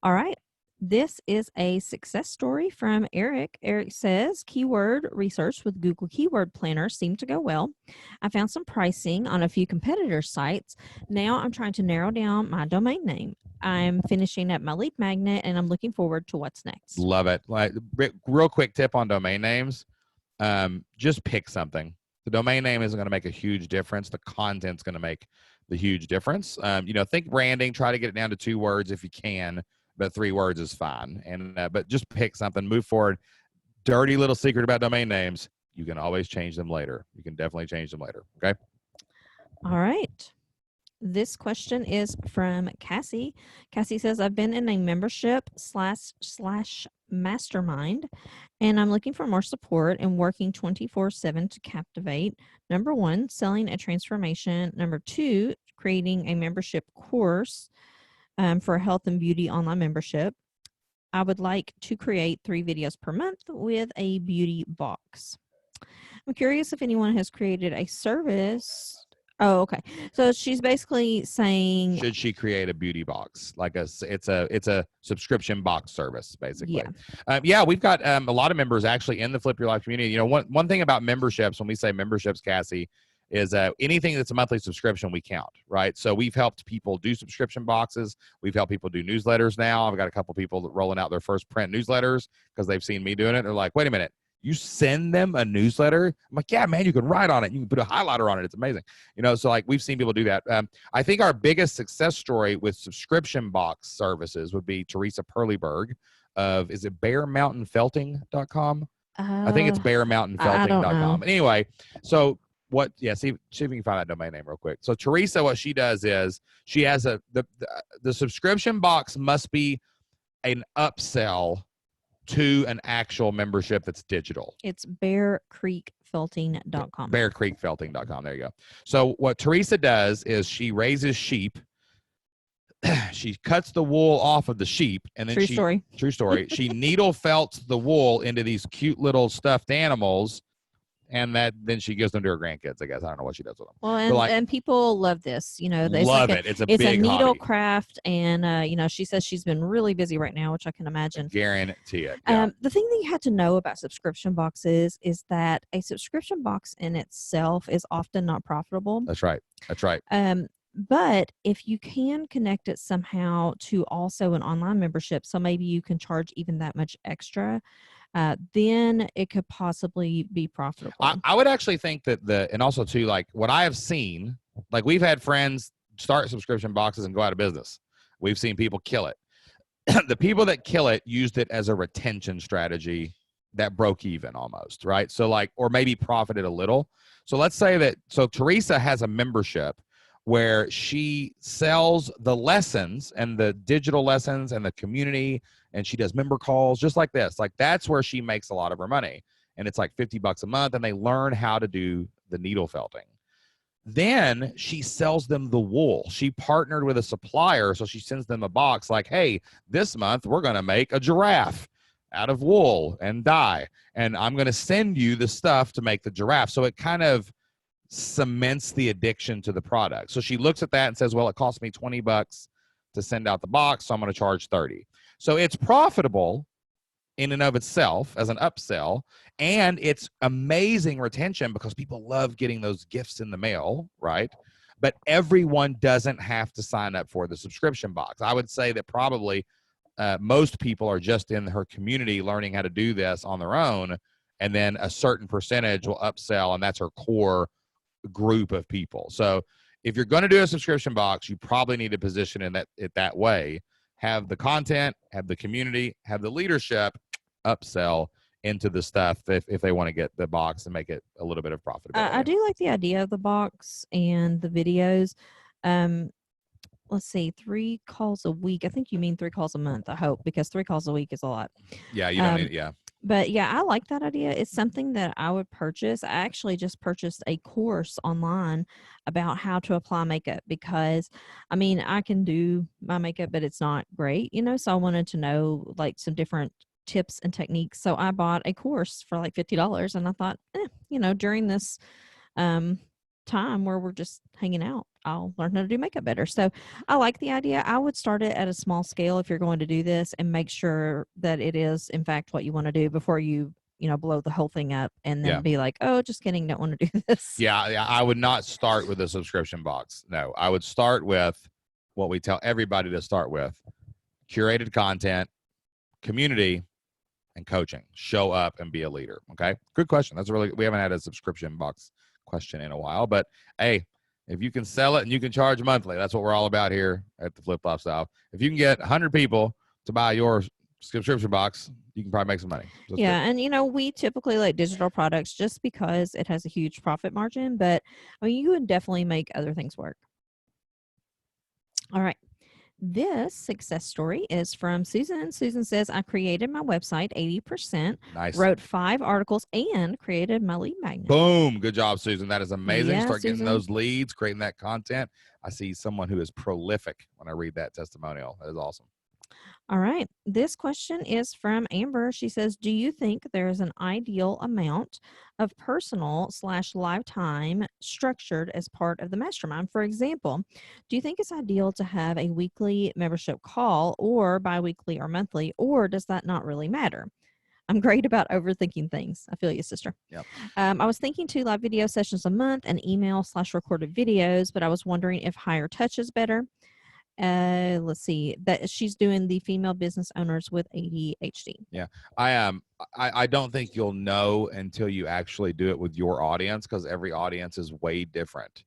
All right. This is a success story from Eric. Eric says, keyword research with Google Keyword Planner seemed to go well. I found some pricing on a few competitor sites. Now I'm trying to narrow down my domain name. I'm finishing up my lead magnet and I'm looking forward to what's next. Love it. Like, real quick tip on domain names. Just pick something. The domain name isn't going to make a huge difference. The content's going to make the huge difference. Think branding, try to get it down to 2 words if you can, but 3 words is fine. And but just pick something, move forward. Dirty little secret about domain names: you can always change them later. You can definitely change them later. Okay. All right. This question is from Cassie. Cassie says, I've been in a membership / mastermind, and I'm looking for more support and working 24/7 to captivate. Number 1, selling a transformation. Number 2, creating a membership course for a health and beauty online membership. I would like to create 3 videos per month with a beauty box. I'm curious if anyone has created a service. Oh, okay. So she's basically saying, should she create a beauty box? Like it's a subscription box service, basically. Yeah. We've got a lot of members actually in the Flip Your Life community. One thing about memberships, when we say memberships, Cassie, is anything that's a monthly subscription, we count, right? So we've helped people do subscription boxes. We've helped people do newsletters now. I've got a couple people rolling out their first print newsletters because they've seen me doing it. They're like, wait a minute, you send them a newsletter? I'm like, yeah, man, you can write on it. You can put a highlighter on it. It's amazing. So like we've seen people do that. I think our biggest success story with subscription box services would be Teresa Perlyberg is it bearmountainfelting.com? I think it's bearmountainfelting.com. Anyway, so see if you can find that domain name real quick. So Teresa, what she does is she has the subscription box must be an upsell to an actual membership that's digital. It's bearcreekfelting.com. Bearcreekfelting.com. There you go. So what Teresa does is she raises sheep. She cuts the wool off of the sheep, and then true story. She needle felts the wool into these cute little stuffed animals, and then she gives them to her grandkids, I guess. I don't know what she does with them. Well, and people love this. They love it. It's a big needle hobby. Craft, and she says she's been really busy right now, which I can imagine. I guarantee it. Yeah. The thing that you have to know about subscription boxes is that a subscription box in itself is often not profitable. That's right. But if you can connect it somehow to also an online membership, so maybe you can charge even that much extra, then it could possibly be profitable. I would actually think that and also too, like what I have seen, like we've had friends start subscription boxes and go out of business. We've seen people kill it. The people that kill it used it as a retention strategy that broke even almost, right? So like, or maybe profited a little. So let's say so Teresa has a membership where she sells the lessons and the digital lessons and the community, and she does member calls just like this. Like that's where she makes a lot of her money. And it's like $50 a month, and they learn how to do the needle felting. Then she sells them the wool. She partnered with a supplier, so she sends them a box like, hey, this month we're going to make a giraffe out of wool and dye, and I'm going to send you the stuff to make the giraffe. So it kind of cements the addiction to the product. So she looks at that and says, well, it cost me $20 to send out the box, so I'm going to charge $30. So it's profitable in and of itself as an upsell, and it's amazing retention because people love getting those gifts in the mail, right? But everyone doesn't have to sign up for the subscription box. I would say that probably most people are just in her community learning how to do this on their own, and then a certain percentage will upsell, and that's her core group of people. So if you're going to do a subscription box, you probably need to position it that way. Have the content, have the community, have the leadership, upsell into the stuff if they want to get the box and make it a little bit of profitability. I do like the idea of the box and the videos. Let's see, 3 calls a week. I think you mean 3 calls a month, I hope, because 3 calls a week is a lot. Yeah, you don't need, yeah. But yeah, I like that idea. It's something that I would purchase. I actually just purchased a course online about how to apply makeup because, I mean, I can do my makeup, but it's not great, so I wanted to know like some different tips and techniques. So I bought a course for like $50 and I thought, during this time where we're just hanging out, I'll learn how to do makeup better. So I like the idea. I would start it at a small scale if you're going to do this and make sure that it is in fact what you want to do before you blow the whole thing up and then be like, oh, just kidding, don't want to do this. Yeah, I would not start with a subscription box. No, I would start with what we tell everybody to start with: curated content, community, and coaching. Show up and be a leader. Okay, good question. We haven't had a subscription box question in a while, but hey, if you can sell it and you can charge monthly, that's what we're all about here at the Flip Flop Style. If you can get 100 people to buy your subscription box, you can probably make some money. That's good. And we typically like digital products just because it has a huge profit margin, but I mean, you would definitely make other things work. All right. This success story is from Susan. Susan says, I created my website 80%, nice. Wrote 5 articles, and created my lead magnet. Boom. Good job, Susan. That is amazing. Yeah, Start Susan. getting those leads, creating that content. I see someone who is prolific when I read that testimonial. That is awesome. All right. This question is from Amber. She says, do you think there is an ideal amount of personal/live time structured as part of the mastermind? For example, do you think it's ideal to have a weekly membership call or biweekly or monthly, or does that not really matter? I'm great about overthinking things. I feel you, sister. Yep. I was thinking 2 live video sessions a month and email/recorded videos, but I was wondering if higher touch is better. Let's see, that she's doing the female business owners with ADHD. Yeah. I don't think you'll know until you actually do it with your audience, because every audience is way different.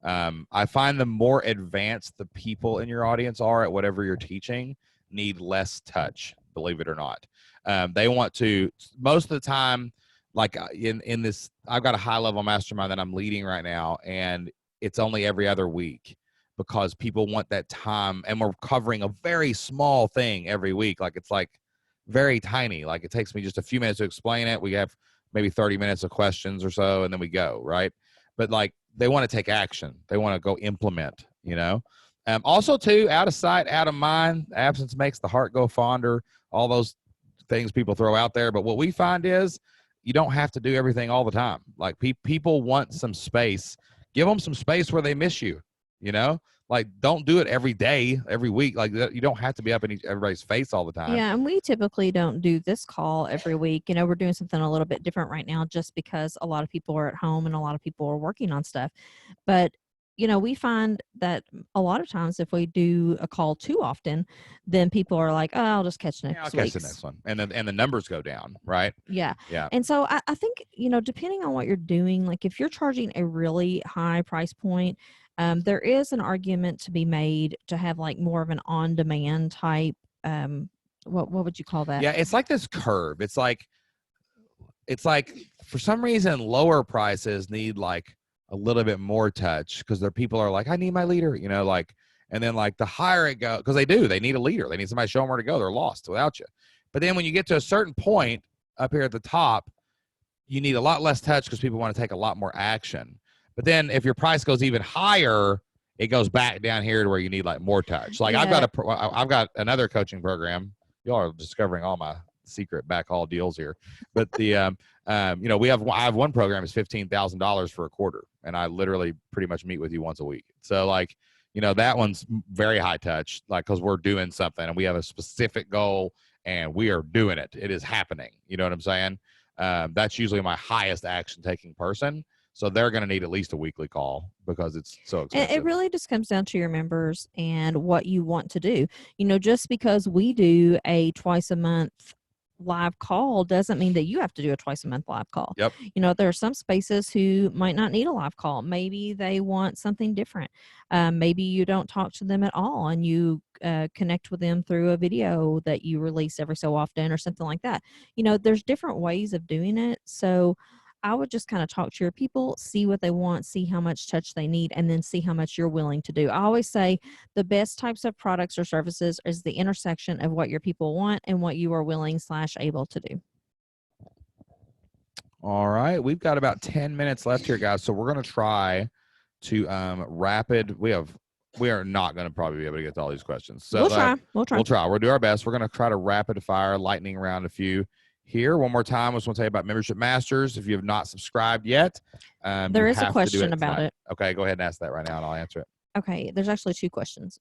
I find the more advanced the people in your audience are at whatever you're teaching need less touch, believe it or not. They want to, most of the time, like in this, I've got a high level mastermind that I'm leading right now, and it's only every other week, because people want that time, and we're covering a very small thing every week. Like it's like very tiny. Like it takes me just a few minutes to explain it. We have maybe 30 minutes of questions or so, and then we go, right? But like they want to take action. They want to go implement, Also too, out of sight, out of mind, absence makes the heart go fonder, all those things people throw out there. But what we find is you don't have to do everything all the time. Like people want some space. Give them some space where they miss you. Like don't do it every day, every week. Like you don't have to be up in everybody's face all the time. Yeah. And we typically don't do this call every week. We're doing something a little bit different right now just because a lot of people are at home and a lot of people are working on stuff. But, we find that a lot of times if we do a call too often, then people are like, oh, I'll just catch next I'll catch the next one. And the numbers go down, right? Yeah. Yeah. And so I think, depending on what you're doing, like if you're charging a really high price point, there is an argument to be made to have like more of an on-demand type. What would you call that? Yeah, it's like this curve. It's like for some reason lower prices need like a little bit more touch, because people are like, I need my leader, and then like the higher it goes, because they need a leader. They need somebody to show them where to go. They're lost without you. But then when you get to a certain point up here at the top, you need a lot less touch because people want to take a lot more action. But then if your price goes even higher, it goes back down here to where you need like more touch. Like Yeah. I've got another coaching program. Y'all are discovering all my secret backhaul deals here. But I have one program is $15,000 for a quarter, and I literally pretty much meet with you once a week. So like, that one's very high touch, like, because we're doing something and we have a specific goal and we are doing it. It is happening. You know what I'm saying? That's usually my highest action taking person. So they're going to need at least a weekly call because it's so expensive. It really just comes down to your members and what you want to do. Just because we do a twice a month live call doesn't mean that you have to do a twice a month live call. Yep. There are some spaces who might not need a live call. Maybe they want something different. Maybe you don't talk to them at all and you connect with them through a video that you release every so often or something like that. There's different ways of doing it. So I would just kind of talk to your people, see what they want, see how much touch they need, and then see how much you're willing to do. I always say the best types of products or services is the intersection of what your people want and what you are willing/able to do. All right. We've got about 10 minutes left here, guys. So we're going to try to we are not going to probably be able to get to all these questions. So We'll try. We'll do our best. We're going to try to rapid fire lightning round a few here. One more time, I just want to tell you about Membership Masters. If you have not subscribed yet, there is a question about it. Okay, go ahead and ask that right now, and I'll answer it. Okay, there's actually 2 questions.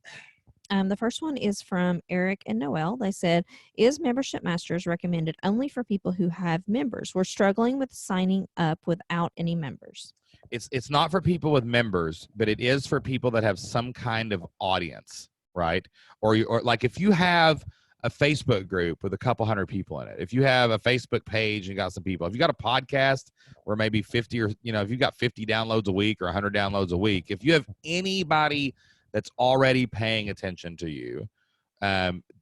The first one is from Eric and Noel. They said, is Membership Masters recommended only for people who have members? We're struggling with signing up without any members. It's not for people with members, but it is for people that have some kind of audience, right? Or like if you have a Facebook group with a couple hundred people in it, if you have a Facebook page and you got some people, if you got a podcast where maybe 50 or, if you've got 50 downloads a week or 100 downloads a week, if you have anybody that's already paying attention to you,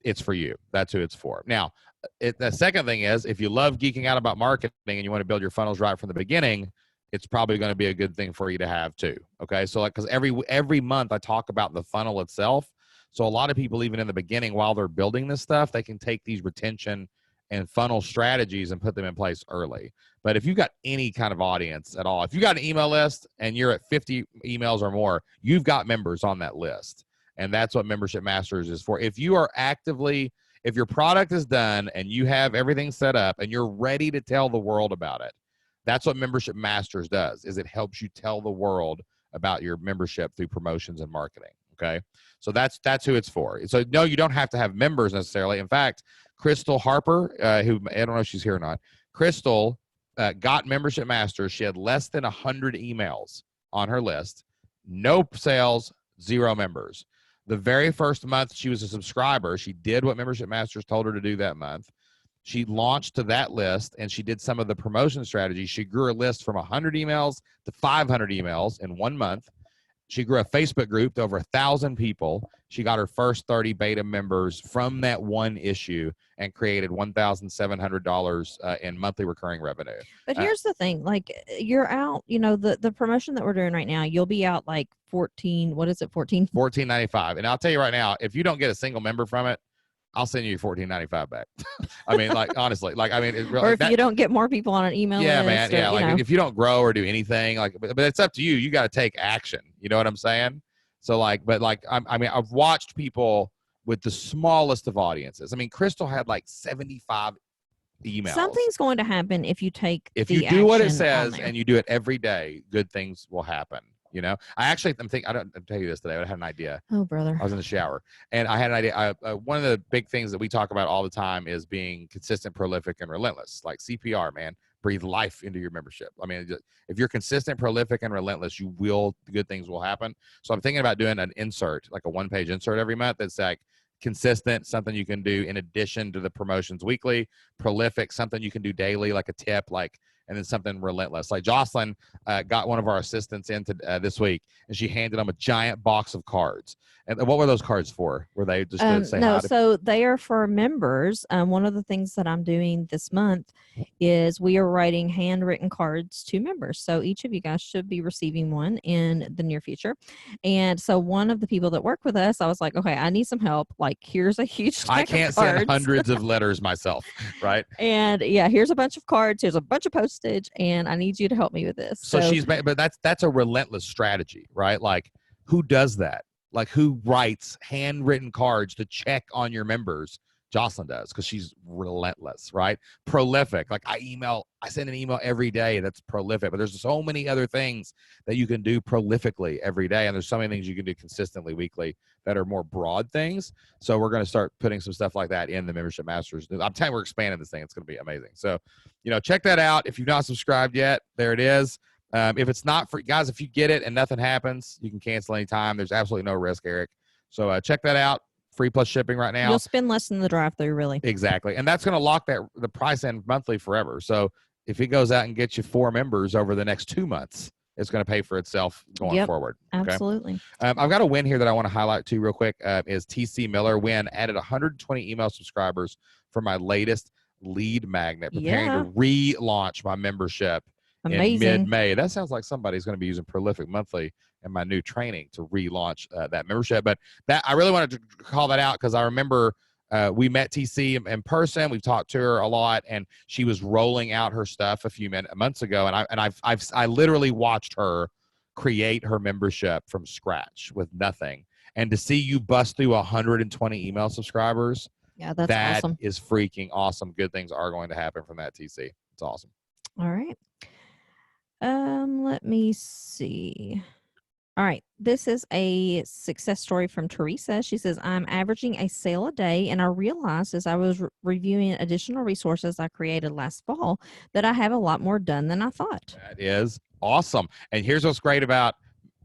it's for you. That's who it's for. Now, the second thing is, if you love geeking out about marketing and you want to build your funnels right from the beginning, it's probably going to be a good thing for you to have too. Okay. So like, cause every month I talk about the funnel itself. So a lot of people, even in the beginning, while they're building this stuff, they can take these retention and funnel strategies and put them in place early. But if you've got any kind of audience at all, if you got an email list and you're at 50 emails or more, you've got members on that list. And that's what Membership Masters is for. If you are if your product is done and you have everything set up and you're ready to tell the world about it, that's what Membership Masters does, is it helps you tell the world about your membership through promotions and marketing. Okay. So that's who it's for. So no, you don't have to have members necessarily. In fact, Crystal Harper, who I don't know if she's here or not, Crystal got Membership Masters. She had less than 100 emails on her list, no sales, 0 members. The very first month she was a subscriber, she did what Membership Masters told her to do that month. She launched to that list and she did some of the promotion strategies. She grew her list from 100 emails to 500 emails in 1 month. She grew a Facebook group to over 1,000 people. She got her first 30 beta members from that one issue and created $1,700 in monthly recurring revenue. But here's the thing, like you're out, the promotion that we're doing right now, you'll be out like $14.95. And I'll tell you right now, if you don't get a single member from it, I'll send you $14.95 back. I mean, like, honestly, like, I mean, it's really, or if you don't get more people on an email list. Man. Yeah. Like if you don't grow or do anything, like, but it's up to you. You got to take action. You know what I'm saying? So like, but like, I mean, I've watched people with the smallest of audiences. I mean, Crystal had like 75 emails. Something's going to happen if you take, if you do what it says and you do it every day, good things will happen. I actually, I'm thinking, I'll tell you this today, I had an idea. Oh, brother. I was in the shower and I had an idea. One of the big things that we talk about all the time is being consistent, prolific, and relentless. Like CPR, man, breathe life into your membership. I mean, if you're consistent, prolific, and relentless, good things will happen. So I'm thinking about doing an insert, like a 1-page insert every month. That's like consistent, something you can do in addition to the promotions weekly. Prolific, something you can do daily, like a tip, and then something relentless. Like Jocelyn got one of our assistants into this week, and she handed them a giant box of cards. And what were those cards for? Were they just to say hi to so they are for members. One of the things that I'm doing this month is we are writing handwritten cards to members. So each of you guys should be receiving one in the near future. And so one of the people that work with us, I was like, okay, I need some help. Like, here's a huge stack I can't of cards. send hundreds of letters myself, right? And yeah, here's a bunch of cards. Here's a bunch of postage, and I need you to help me with this. So but that's a relentless strategy, right? Like, who does that? Like, who writes handwritten cards to check on your members? Jocelyn does, because she's relentless, right? Prolific. Like I send an email every day. That's prolific. But there's so many other things that you can do prolifically every day. And there's so many things you can do consistently weekly that are more broad things. So we're going to start putting some stuff like that in the Membership Masters. I'm telling you, we're expanding this thing. It's going to be amazing. So, check that out. If you've not subscribed yet, there it is. If it's not for guys, if you get it and nothing happens, you can cancel anytime. There's absolutely no risk, Eric. So check that out. free plus shipping right now. You'll spend less than the drive-through, really. Exactly. And that's going to lock the price in monthly forever. So if it goes out and gets you 4 members over the next 2 months, it's going to pay for itself going forward. Okay? Absolutely. I've got a win here that I want to highlight too real quick. Is TC Miller win, added 120 email subscribers for my latest lead magnet, preparing to relaunch my membership in mid-May. That sounds like somebody's going to be using Prolific Monthly in my new training to relaunch that membership. But that I really wanted to call that out because I remember we met TC in person. We've talked to her a lot, and she was rolling out her stuff a few months ago. And I literally watched her create her membership from scratch with nothing. And to see you bust through 120 email subscribers, that's awesome. Is freaking awesome. Good things are going to happen from that, TC. It's awesome. All right. Let me see. All right. This is a success story from Teresa. She says, I'm averaging a sale a day, and I realized as I was reviewing additional resources I created last fall that I have a lot more done than I thought. That is awesome. And here's what's great about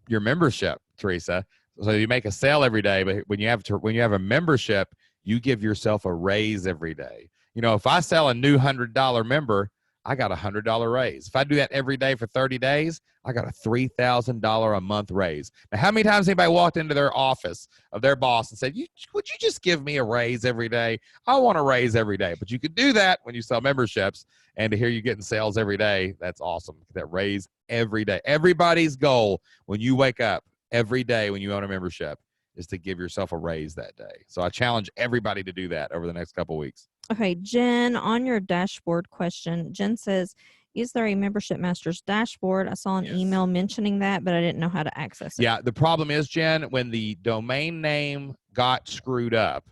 your membership, Teresa. So you make a sale every day, but when you have a membership, you give yourself a raise every day. You know, if I sell a new $100 member, I got a $100 raise. If I do that every day for 30 days, I got a $3,000 a month raise. Now, how many times anybody walked into their office of their boss and said, would you just give me a raise every day? I want a raise every day. But you could do that when you sell memberships. And to hear you getting sales every day, that's awesome. That raise every day. Everybody's goal when you wake up every day when you own a membership is to give yourself a raise that day. So I challenge everybody to do that over the next couple of weeks. Okay, Jen, on your dashboard question, Jen says, is there a Membership Masters dashboard? I saw an email mentioning that, but I didn't know how to access it. Yeah, the problem is, Jen, when the domain name got screwed up,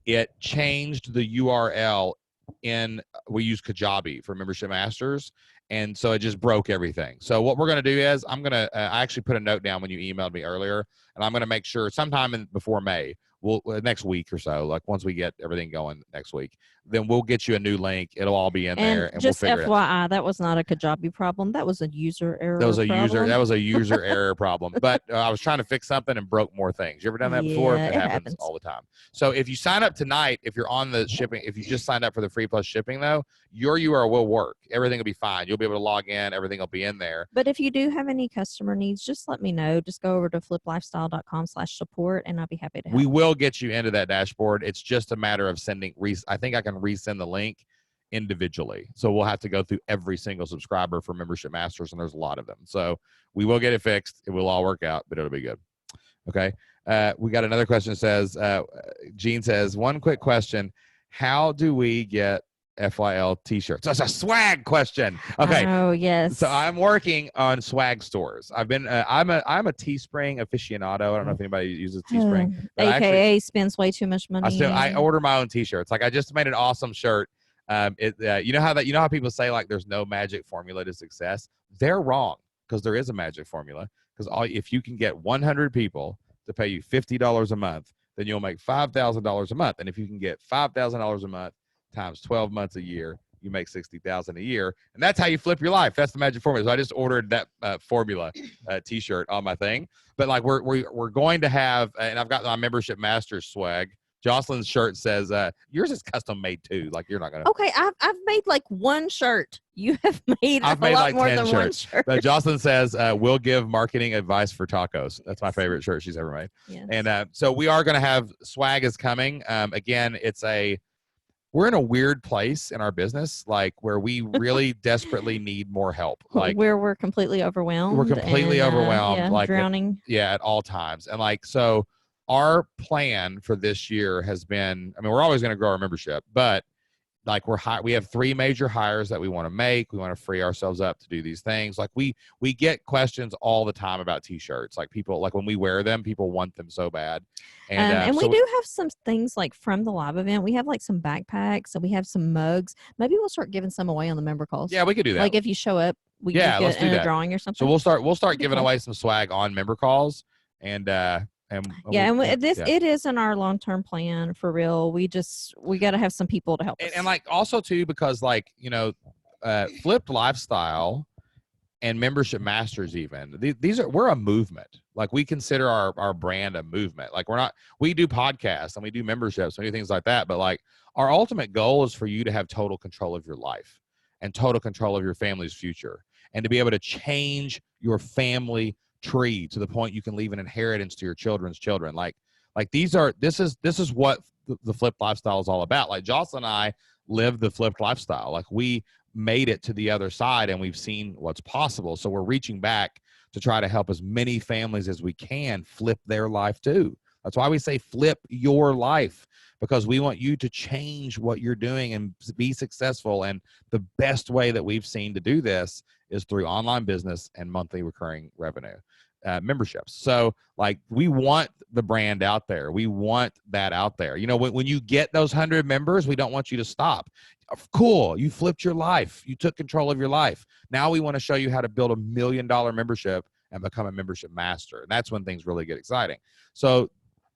it changed the URL we use Kajabi for Membership Masters, and so it just broke everything. So what we're going to do is I actually put a note down when you emailed me earlier, and I'm going to make sure sometime before May, next week or so, like once we get everything going next week, then we'll get you a new link. It'll all be in there, and just we'll figure FYI, it out. that was not a Kajabi problem. That was a user error. That was a user error problem. But I was trying to fix something and broke more things. You ever done that before? It happens all the time. So if you sign up tonight, if you're on the shipping, if you just signed up for the free plus shipping though, your URL will work. Everything will be fine. You'll be able to log in. Everything will be in there. But if you do have any customer needs, just let me know. Just go over to fliplifestyle.com/support, and I'll be happy to help. We will get you into that dashboard. It's just a matter of I think I can resend the link individually. So we'll have to go through every single subscriber for Membership Masters, and there's a lot of them. So we will get it fixed. It will all work out, but it'll be good. Okay. We got another question that says, Gene says, one quick question. How do we get FYL t-shirts? That's a swag question. Okay. Oh, yes. So I'm working on swag stores. I've been, I'm a Teespring aficionado. I don't know if anybody uses Teespring. AKA spends way too much money. I order my own t-shirts. Like I just made an awesome shirt. You know how people say like there's no magic formula to success. They're wrong, because there is a magic formula. Because if you can get 100 people to pay you $50 a month, then you'll make $5,000 a month. And if you can get $5,000 a month times 12 months a year, you make $60,000 a year. And that's how you flip your life. That's the magic formula. So I just ordered that formula t-shirt on my thing. But like we're going to have, and I've got my Membership Masters swag. Jocelyn's shirt says, yours is custom made too. Like you're not going to. Okay, I've made like one shirt. You have made a lot like more 10 than shirts. one shirt. But Jocelyn says, we'll give marketing advice for tacos. That's my favorite shirt she's ever made. Yes. And so we are going to have swag is coming. Again, we're in a weird place in our business, like where we really desperately need more help. Like where we're completely overwhelmed. We're completely overwhelmed. Like drowning. At all times. And like, so our plan for this year has been, I mean, we're always going to grow our membership, but like we have 3 major hires that we want to make. We want to free ourselves up to do these things. Like we get questions all the time about t-shirts. Like people, like when we wear them, people want them so bad. And we do have some things like from the live event. We have like some backpacks and we have some mugs. Maybe we'll start giving some away on the member calls. Yeah, we could do that. Like if you show up, we can get in a drawing or something. So we'll start giving away some swag on member calls it is in our long-term plan for real. We got to have some people to help us. And like also too, because like, Flipped Lifestyle and Membership Masters, even we're a movement. Like we consider our brand a movement. Like we do podcasts and we do memberships and we do things like that. But like our ultimate goal is for you to have total control of your life and total control of your family's future and to be able to change your family tree to the point you can leave an inheritance to your children's children. Like this is what the flipped lifestyle is all about. Like Jocelyn and I live the flipped lifestyle. Like we made it to the other side and we've seen what's possible. So we're reaching back to try to help as many families as we can flip their life too. That's why we say flip your life, because we want you to change what you're doing and be successful. And the best way that we've seen to do this is through online business and monthly recurring revenue memberships. So like we want the brand out there. We want that out there. You know, when you get those 100 members, we don't want you to stop. Cool. You flipped your life. You took control of your life. Now we want to show you how to build $1 million membership and become a membership master. And that's when things really get exciting. So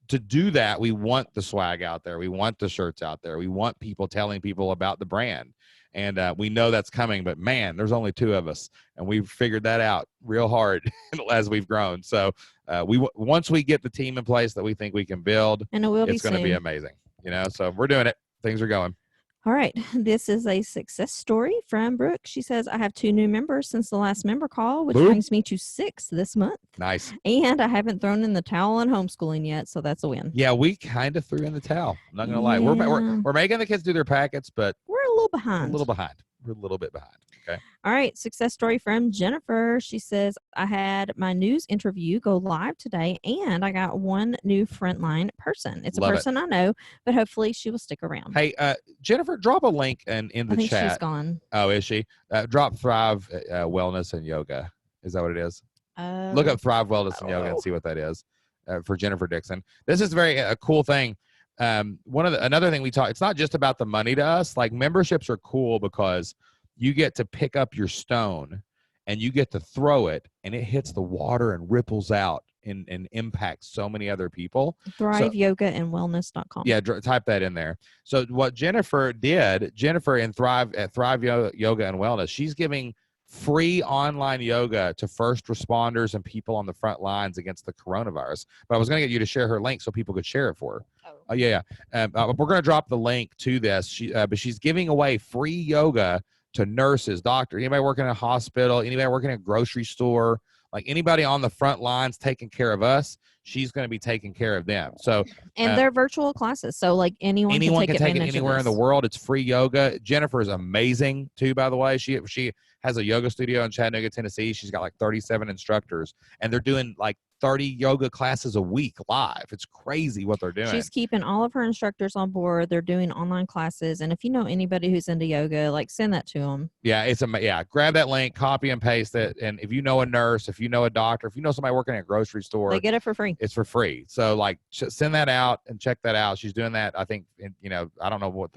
to do that, we want the swag out there. We want the shirts out there. We want people telling people about the brand. And we know that's coming, but man, there's only 2 of us, and we've figured that out real hard as we've grown. So once we get the team in place that we think we can build, and it's going to be amazing. You know, so we're doing it. Things are going. All right. This is a success story from Brooke. She says, I have 2 new members since the last member call, which brings me to 6 this month. Nice. And I haven't thrown in the towel on homeschooling yet, so that's a win. Yeah, we kind of threw in the towel. I'm not going to lie. We're making the kids do their packets, but we're a little behind. We're a little bit behind. Okay. All right. Success story from Jennifer. She says, I had my news interview go live today, and I got 1 new frontline person. It's a person I know, but hopefully she will stick around. Hey, Jennifer, drop a link in the I think chat. She's gone. Oh, is she? Drop Thrive Wellness and Yoga. Is that what it is? Look up Thrive Wellness and Yoga and see what that is for Jennifer Dixon. This is a cool thing. Another thing we talk, it's not just about the money to us. Like memberships are cool because you get to pick up your stone and you get to throw it and it hits the water and ripples out and impacts so many other people. ThriveYogaandWellness.com. Yeah, type that in there. So what Jennifer did, Jennifer in Thrive Yoga and Wellness, she's giving free online yoga to first responders and people on the front lines against the coronavirus. But I was going to get you to share her link so people could share it for her. Oh, yeah. We're going to drop the link to this. But she's giving away free yoga to nurses, doctors, anybody working in a hospital, anybody working in a grocery store, like anybody on the front lines taking care of us. She's going to be taking care of them. So, and they're virtual classes, so like anyone can take it anywhere in the world. It's free yoga. Jennifer is amazing too, by the way. She has a yoga studio in Chattanooga, Tennessee. She's got like 37 instructors, and they're doing like 30 yoga classes a week live. It's crazy what they're doing. She's keeping all of her instructors on board. They're doing online classes, and if you know anybody who's into yoga, like send that to them. Yeah, grab that link, copy and paste it, and if you know a nurse, if you know a doctor, if you know somebody working at a grocery store, they get it for free. It's for free. So like send that out and check that out. She's doing that, I think, I don't know what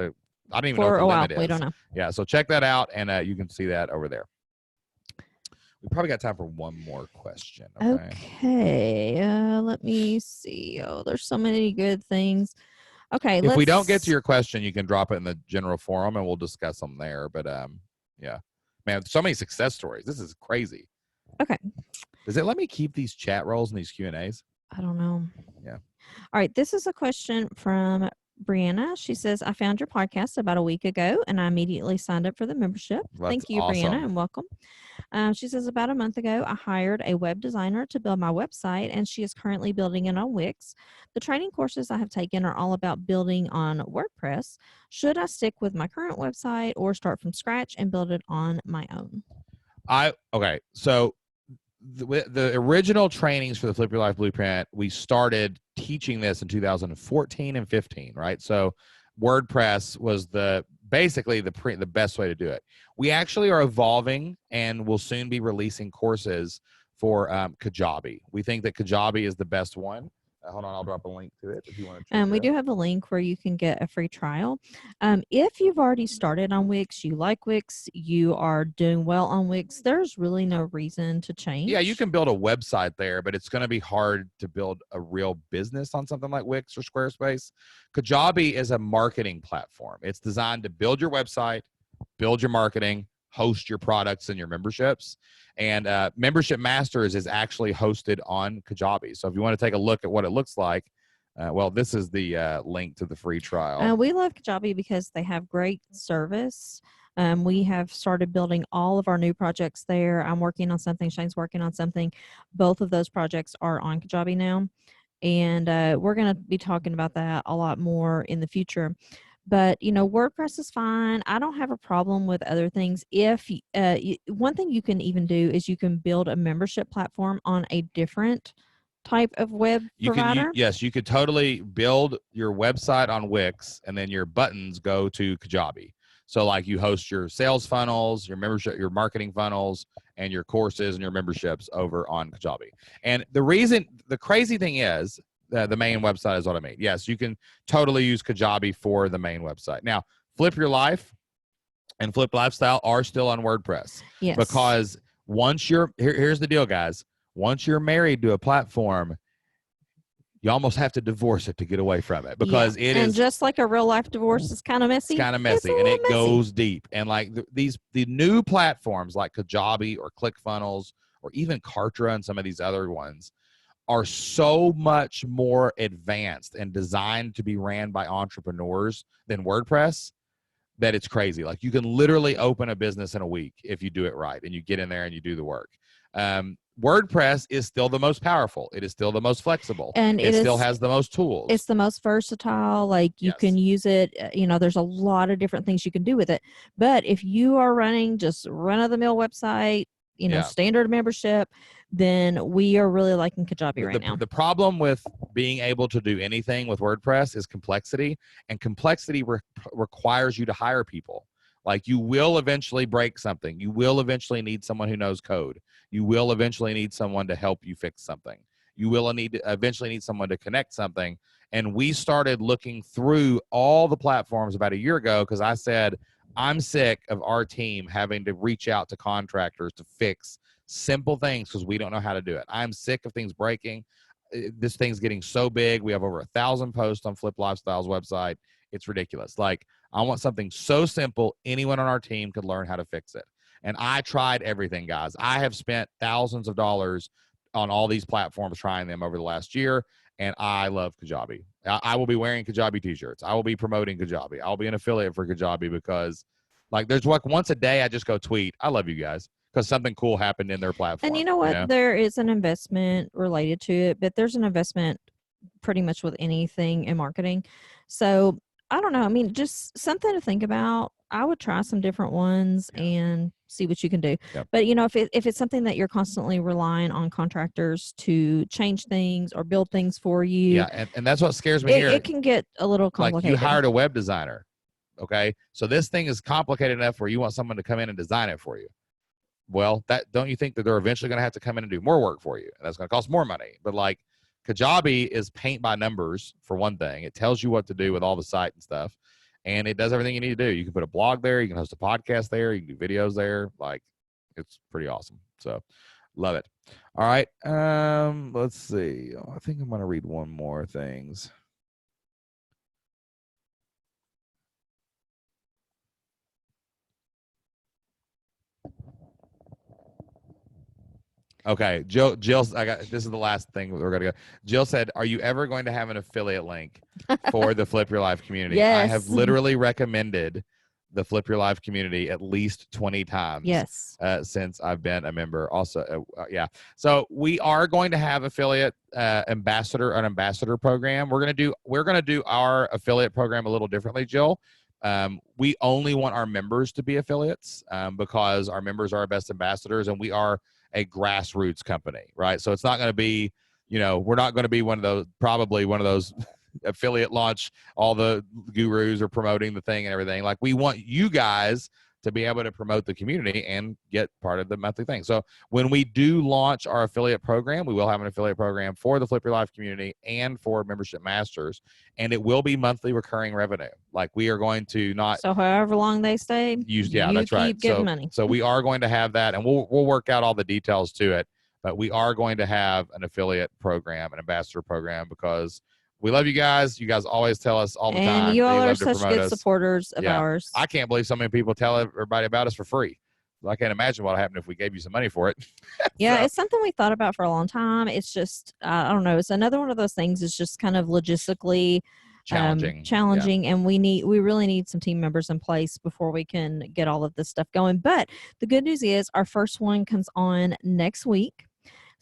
I don't even know what the limit is. We don't know. Yeah, so check that out, and you can see that over there. We probably got time for one more question. Okay. Let me see. Oh, there's so many good things. Okay. If we don't get to your question, you can drop it in the general forum and we'll discuss them there. But yeah, man, so many success stories. This is crazy. Okay. Does it let me keep these chat rolls and these Q&As? I don't know. Yeah. All right. This is a question from Brianna. She says, I found your podcast about a week ago and I immediately signed up for the membership. Thank you, awesome. Brianna, and welcome. She says, about a month ago, I hired a web designer to build my website, and she is currently building it on Wix. The training courses I have taken are all about building on WordPress. Should I stick with my current website or start from scratch and build it on my own? Okay. So the original trainings for the Flip Your Life Blueprint, we started teaching this in 2014 and 15, right? So WordPress was basically the best way to do it. We actually are evolving and will soon be releasing courses for Kajabi. We think that Kajabi is the best one. Hold on, I'll drop a link to it if you want to check we do have a link where you can get a free trial. If you've already started on Wix, you like Wix, you are doing well on Wix, there's really no reason to change. Yeah, you can build a website there, but it's going to be hard to build a real business on something like Wix or Squarespace. Kajabi is a marketing platform. It's designed to build your website, build your marketing, host your products and your memberships. And Membership Masters is actually hosted on Kajabi. So if you want to take a look at what it looks like, well, this is the link to the free trial. We love Kajabi because they have great service. We have started building all of our new projects there. I'm working on something. Shane's working on something. Both of those projects are on Kajabi now. And we're going to be talking about that a lot more in the future. But, WordPress is fine. I don't have a problem with other things. If one thing you can even do is you can build a membership platform on a different type of web provider. Yes, you could totally build your website on Wix, and then your buttons go to Kajabi. So like you host your sales funnels, your membership, your marketing funnels, and your courses and your memberships over on Kajabi. And the crazy thing is, the main website is what I mean. Yes, you can totally use Kajabi for the main website. Now, Flip Your Life and Flip Lifestyle are still on WordPress. Yes. Because once here's the deal, guys. Once you're married to a platform, you almost have to divorce it to get away from it, because it is. And just like a real life divorce is kind of messy. It's kind of messy, and it goes deep. And like the new platforms like Kajabi or ClickFunnels or even Kartra and some of these other ones are so much more advanced and designed to be ran by entrepreneurs than WordPress that it's crazy. Like you can literally open a business in a week if you do it right and you get in there and you do the work. WordPress is still the most powerful. It is still the most flexible. And it still has the most tools. It's the most versatile. Like you can use it, there's a lot of different things you can do with it. But if you are running just run-of-the-mill website, standard membership, then we are really liking Kajabi now. The problem with being able to do anything with WordPress is complexity, and complexity requires you to hire people. Like you will eventually break something. You will eventually need someone who knows code. You will eventually need someone to help you fix something. You will eventually need someone to connect something. And we started looking through all the platforms about a year ago because I said, I'm sick of our team having to reach out to contractors to fix simple things because we don't know how to do it. I'm sick of things breaking. This thing's getting so big. We have over 1,000 posts on Flip Lifestyle's website. It's ridiculous. Like, I want something so simple, anyone on our team could learn how to fix it. And I tried everything, guys. I have spent thousands of dollars on all these platforms trying them over the last year, and I love Kajabi. I will be wearing Kajabi t-shirts. I will be promoting Kajabi. I'll be an affiliate for Kajabi because, like, there's once a day I just go tweet, I love you guys, because something cool happened in their platform. And you know what? There is an investment related to it, but there's an investment pretty much with anything in marketing. So I don't know. I mean, just something to think about. I would try some different ones and see what you can do. Yep. But, if it's something that you're constantly relying on contractors to change things or build things for you. Yeah, and that's what scares me here. It can get a little complicated. Like you hired a web designer, okay? So this thing is complicated enough where you want someone to come in and design it for you. Well, don't you think that they're eventually going to have to come in and do more work for you? And that's going to cost more money. But like Kajabi is paint by numbers for one thing. It tells you what to do with all the site and stuff. And it does everything you need to do. You can put a blog there. You can host a podcast there. You can do videos there. Like, it's pretty awesome. So, love it. All right. Let's see. I think I'm going to read one more things. Okay, Jill, this is the last thing we're going to go. Jill said, are you ever going to have an affiliate link for the Flip Your Life community? Yes. I have literally recommended the Flip Your Life community at least 20 times. Yes. Since I've been a member. Also, yeah. So we are going to have affiliate an ambassador program. We're going to do our affiliate program a little differently, Jill. We only want our members to be affiliates because our members are our best ambassadors, and we are a grassroots company, right? So it's not going to be, we're not going to be one of those affiliate launch, all the gurus are promoting the thing and everything. Like, we want you guys to be able to promote the community and get part of the monthly thing. So when we do launch our affiliate program, we will have an affiliate program for the Flip Your Life community and for Membership Masters, and it will be monthly recurring revenue. Like, we are going to not. So however long they stay, that's right. Keep getting money. So we are going to have that, and we'll work out all the details to it, but we are going to have an affiliate program, an ambassador program, because we love you guys. You guys always tell us all the time. And you all are such good supporters of ours. I can't believe so many people tell everybody about us for free. I can't imagine what would happen if we gave you some money for it. Yeah, So, it's something we thought about for a long time. It's just, I don't know. It's another one of those things. It's just kind of logistically challenging. Yeah. challenging, and we really need some team members in place before we can get all of this stuff going. But the good news is our first one comes on next week.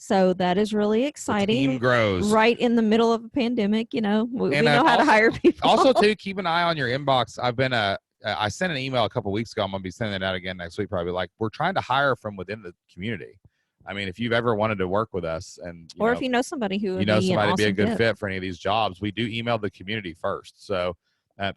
So that is really The exciting. team grows. Right in the middle of a pandemic, we And, know how to hire people. Also, too, keep an eye on your inbox. I sent an email a couple weeks ago. I'm going to be sending it out again next week, probably. Like, we're trying to hire from within the community. I mean, if you've ever wanted to work with us, and if you know somebody who would somebody be a good fit for any of these jobs, we do email the community first. So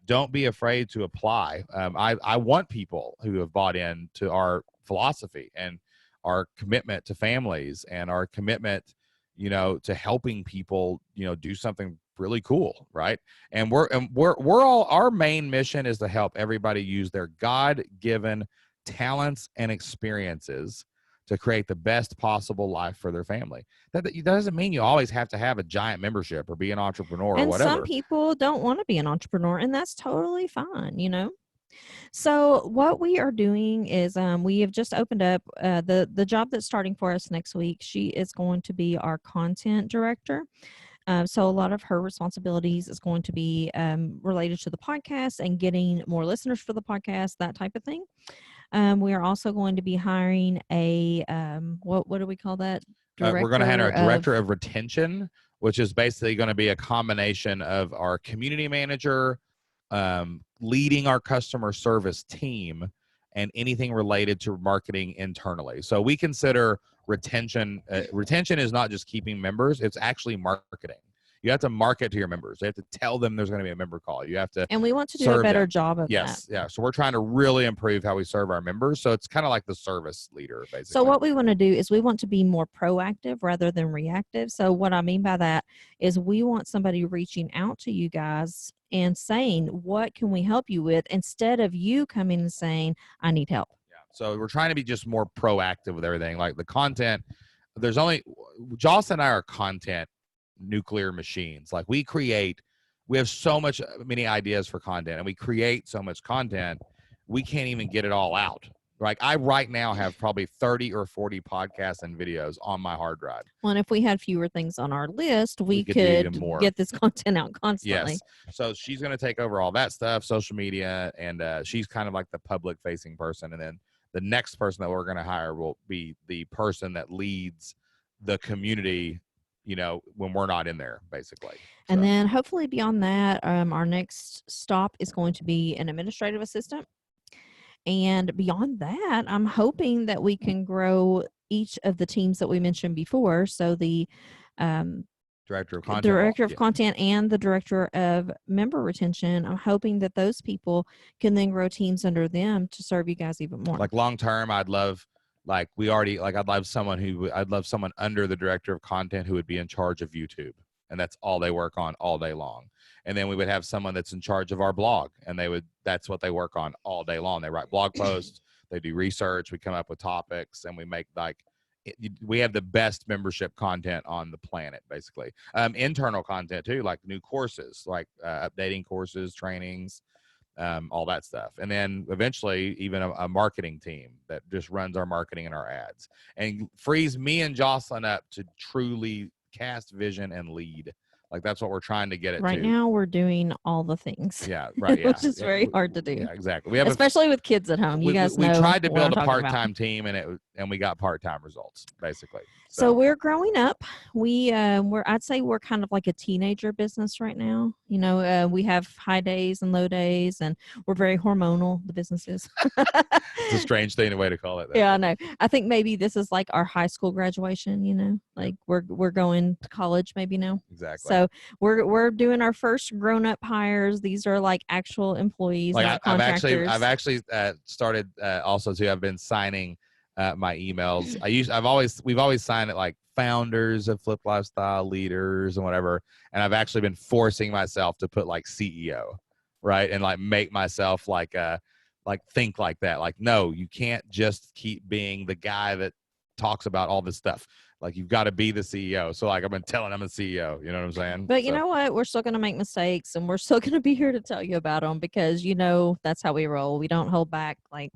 don't be afraid to apply. I want people who have bought into our philosophy and our commitment to families and our commitment, to helping people, do something really cool, right? And we're all, our main mission is to help everybody use their God-given talents and experiences to create the best possible life for their family. That doesn't mean you always have to have a giant membership or be an entrepreneur or whatever. And some people don't want to be an entrepreneur, and that's totally fine, So what we are doing is we have just opened up the job that's starting for us next week. She is going to be our content director. So a lot of her responsibilities is going to be related to the podcast and getting more listeners for the podcast, that type of thing. We are also going to be hiring a what do we call that? We're going to hire a director of retention, which is basically going to be a combination of our community manager, leading our customer service team, and anything related to marketing internally. So we consider retention. Retention is not just keeping members; it's actually marketing. You have to market to your members. You have to tell them there's going to be a member call. You have to, and we want to do a better job of that. Yes, yeah. So we're trying to really improve how we serve our members. So it's kind of like the service leader, basically. So what we want to do is we want to be more proactive rather than reactive. So what I mean by that is we want somebody reaching out to you guys and saying, what can we help you with, instead of you coming and saying, I need help. Yeah. So we're trying to be just more proactive with everything. Like the content, Joss and I are content nuclear machines. Like we have so many ideas for content, and we create so much content, we can't even get it all out. Like I right now have probably 30 or 40 podcasts and videos on my hard drive. Well, and if we had fewer things on our list, we could get this content out constantly. Yes. So she's going to take over all that stuff, social media, and she's kind of like the public facing person. And then the next person that we're going to hire will be the person that leads the community, when we're not in there, basically. And then hopefully beyond that, our next stop is going to be an administrative assistant. And beyond that, I'm hoping that we can grow each of the teams that we mentioned before. So the director of content and the director of member retention, I'm hoping that those people can then grow teams under them to serve you guys even more. Like long term, I'd love someone under the director of content who would be in charge of YouTube, and that's all they work on all day long. And then we would have someone that's in charge of our blog, and that's what they work on all day long. They write blog posts, they do research, we come up with topics, and we make we have the best membership content on the planet, basically. Internal content too, like new courses, like updating courses, trainings, all that stuff. And then eventually even a marketing team that just runs our marketing and our ads and frees me and Jocelyn up to truly cast vision and lead. Like that's what we're trying to get it right to. Now we're doing all the things. Yeah, right. Yeah. Which is very hard to do. Yeah, exactly. Especially with kids at home. You guys know. We tried to build a part-time team, and we got part-time results, basically. So we're growing up. I'd say we're kind of like a teenager business right now. We have high days and low days, and we're very hormonal. The business is. It's a strange thing, a way to call it. Yeah, I know. I think maybe this is like our high school graduation. Like we're going to college maybe now. Exactly. So we're doing our first grown-up hires. These are like actual employees, not contractors. I've actually started also too. I've been signing my emails. We've always signed it like founders of Flip Lifestyle, leaders, and whatever. And I've actually been forcing myself to put like CEO, right, and like make myself like think like that. Like, no, you can't just keep being the guy that talks about all this stuff. Like you've got to be the CEO. So like I've been telling I'm a CEO. You know what I'm saying? But you know what? We're still going to make mistakes, and we're still going to be here to tell you about them because that's how we roll. We don't hold back. Like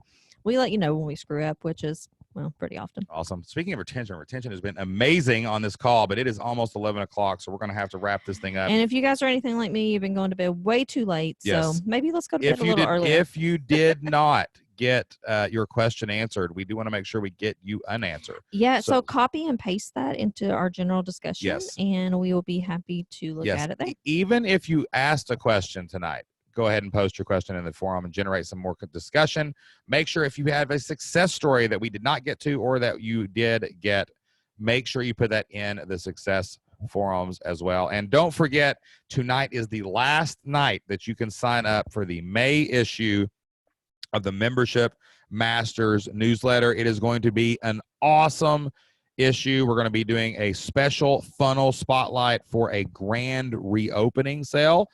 we let you know when we screw up, which is, well, pretty often. Awesome. Speaking of retention has been amazing on this call, but it is almost 11 o'clock, so we're going to have to wrap this thing up. And if you guys are anything like me, you've been going to bed way too late. Yes. So maybe let's go to bed a little earlier. If you did not get your question answered, we do want to make sure we get you unanswered. Yeah. So copy and paste that into our general discussion. Yes. And we will be happy to look at it there. Even if you asked a question tonight, go ahead and post your question in the forum and generate some more discussion. Make sure if you have a success story that we did not get to or that you did get, make sure you put that in the success forums as well. And don't forget, tonight is the last night that you can sign up for the May issue of the Membership Masters newsletter. It is going to be an awesome issue. We're going to be doing a special funnel spotlight for a grand reopening sale.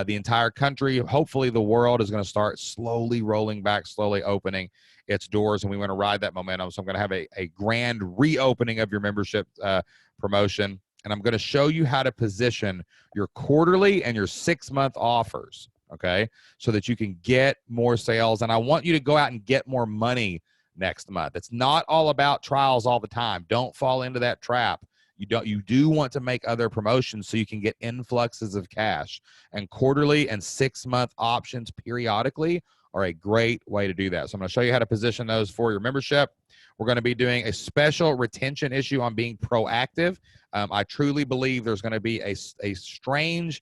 The entire country, hopefully the world, is going to start slowly rolling back, slowly opening its doors, and we want to ride that momentum. So I'm going to have a grand reopening of your membership promotion, and I'm going to show you how to position your quarterly and your 6-month offers, okay, so that you can get more sales. And I want you to go out and get more money next month. It's not all about trials all the time. Don't fall into that trap. You do want to make other promotions so you can get influxes of cash, and quarterly and 6-month options periodically are a great way to do that. So I'm going to show you how to position those for your membership. We're going to be doing a special retention issue on being proactive. I truly believe there's going to be a strange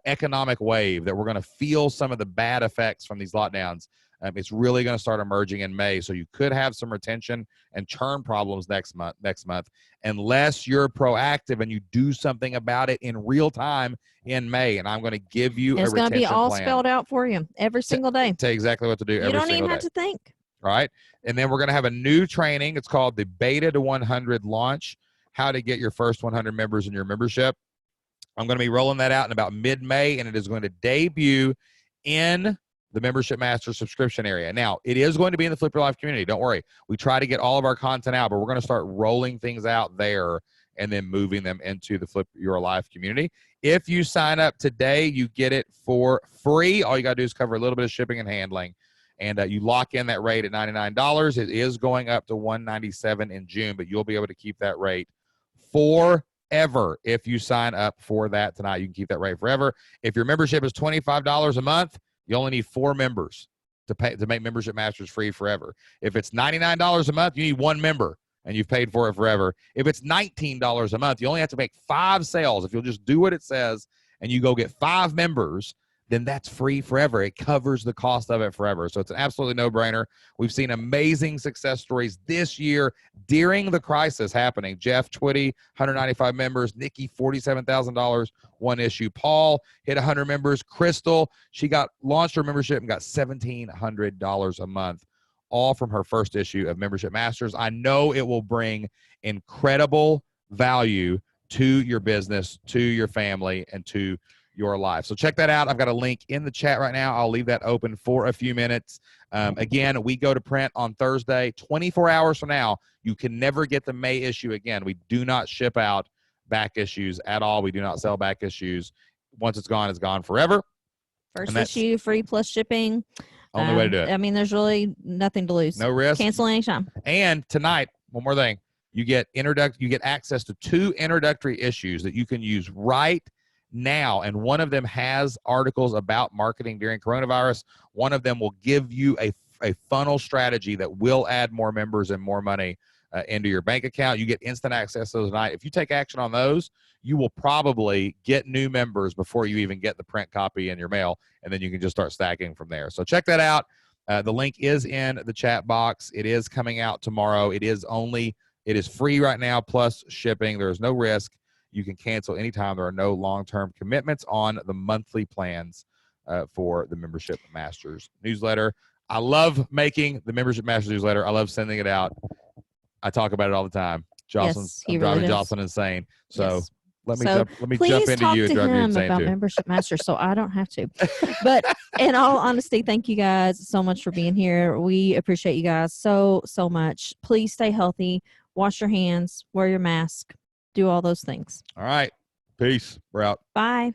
economic wave that we're going to feel some of the bad effects from these lockdowns. It's really going to start emerging in May. So you could have some retention and churn problems next month, unless you're proactive and you do something about it in real time in May. And I'm going to give you a retention plan. It's going to be all spelled out for you every single day. Tell you exactly what to do every single day. You don't even have to think. All right. And then we're going to have a new training. It's called the Beta to 100 Launch, how to get your first 100 members in your membership. I'm going to be rolling that out in about mid-May, and it is going to debut in the Membership Master subscription area. Now, it is going to be in the Flip Your Life community. Don't worry. We try to get all of our content out, but we're going to start rolling things out there and then moving them into the Flip Your Life community. If you sign up today, you get it for free. All you got to do is cover a little bit of shipping and handling, and you lock in that rate at $99. It is going up to $197 in June, but you'll be able to keep that rate forever if you sign up for that tonight. You can keep that rate forever. If your membership is $25 a month, you only need 4 members to make Membership Masters free forever. If it's $99 a month, you need 1 member, and you've paid for it forever. If it's $19 a month, you only have to make 5 sales. If you'll just do what it says and you go get 5 members, then that's free forever. It covers the cost of it forever. So it's an absolutely no-brainer. We've seen amazing success stories this year during the crisis happening. Jeff Twitty, 195 members. Nikki, $47,000, 1 issue. Paul hit 100 members. Crystal, she launched her membership and got $1,700 a month, all from her first issue of Membership Masters. I know it will bring incredible value to your business, to your family, and to your life. So check that out. I've got a link in the chat right now. I'll leave that open for a few minutes. Again, we go to print on Thursday. 24 hours from now, you can never get the May issue again. We do not ship out back issues at all. We do not sell back issues. Once it's gone forever. First issue, free plus shipping. Only way to do it. I mean, there's really nothing to lose. No risk. Cancel anytime. And tonight, one more thing. You get access to 2 introductory issues that you can use right now, and one of them has articles about marketing during coronavirus. One of them will give you a funnel strategy that will add more members and more money into your bank account. You get instant access to those tonight. If you take action on those, you will probably get new members before you even get the print copy in your mail, and then you can just start stacking from there. So check that out. The link is in the chat box. It is coming out tomorrow. It is free right now plus shipping. There's no risk. You can cancel anytime. There are no long-term commitments on the monthly plans for the Membership Masters newsletter. I love making the Membership Masters newsletter. I love sending it out. I talk about it all the time. Jocelyn's driving Jocelyn insane. So yes. let me jump into you and drive you insane please talk to him about Membership Masters so I don't have to. But in all honesty, thank you guys so much for being here. We appreciate you guys so much. Please stay healthy. Wash your hands. Wear your mask. Do all those things. All right. Peace. We're out. Bye.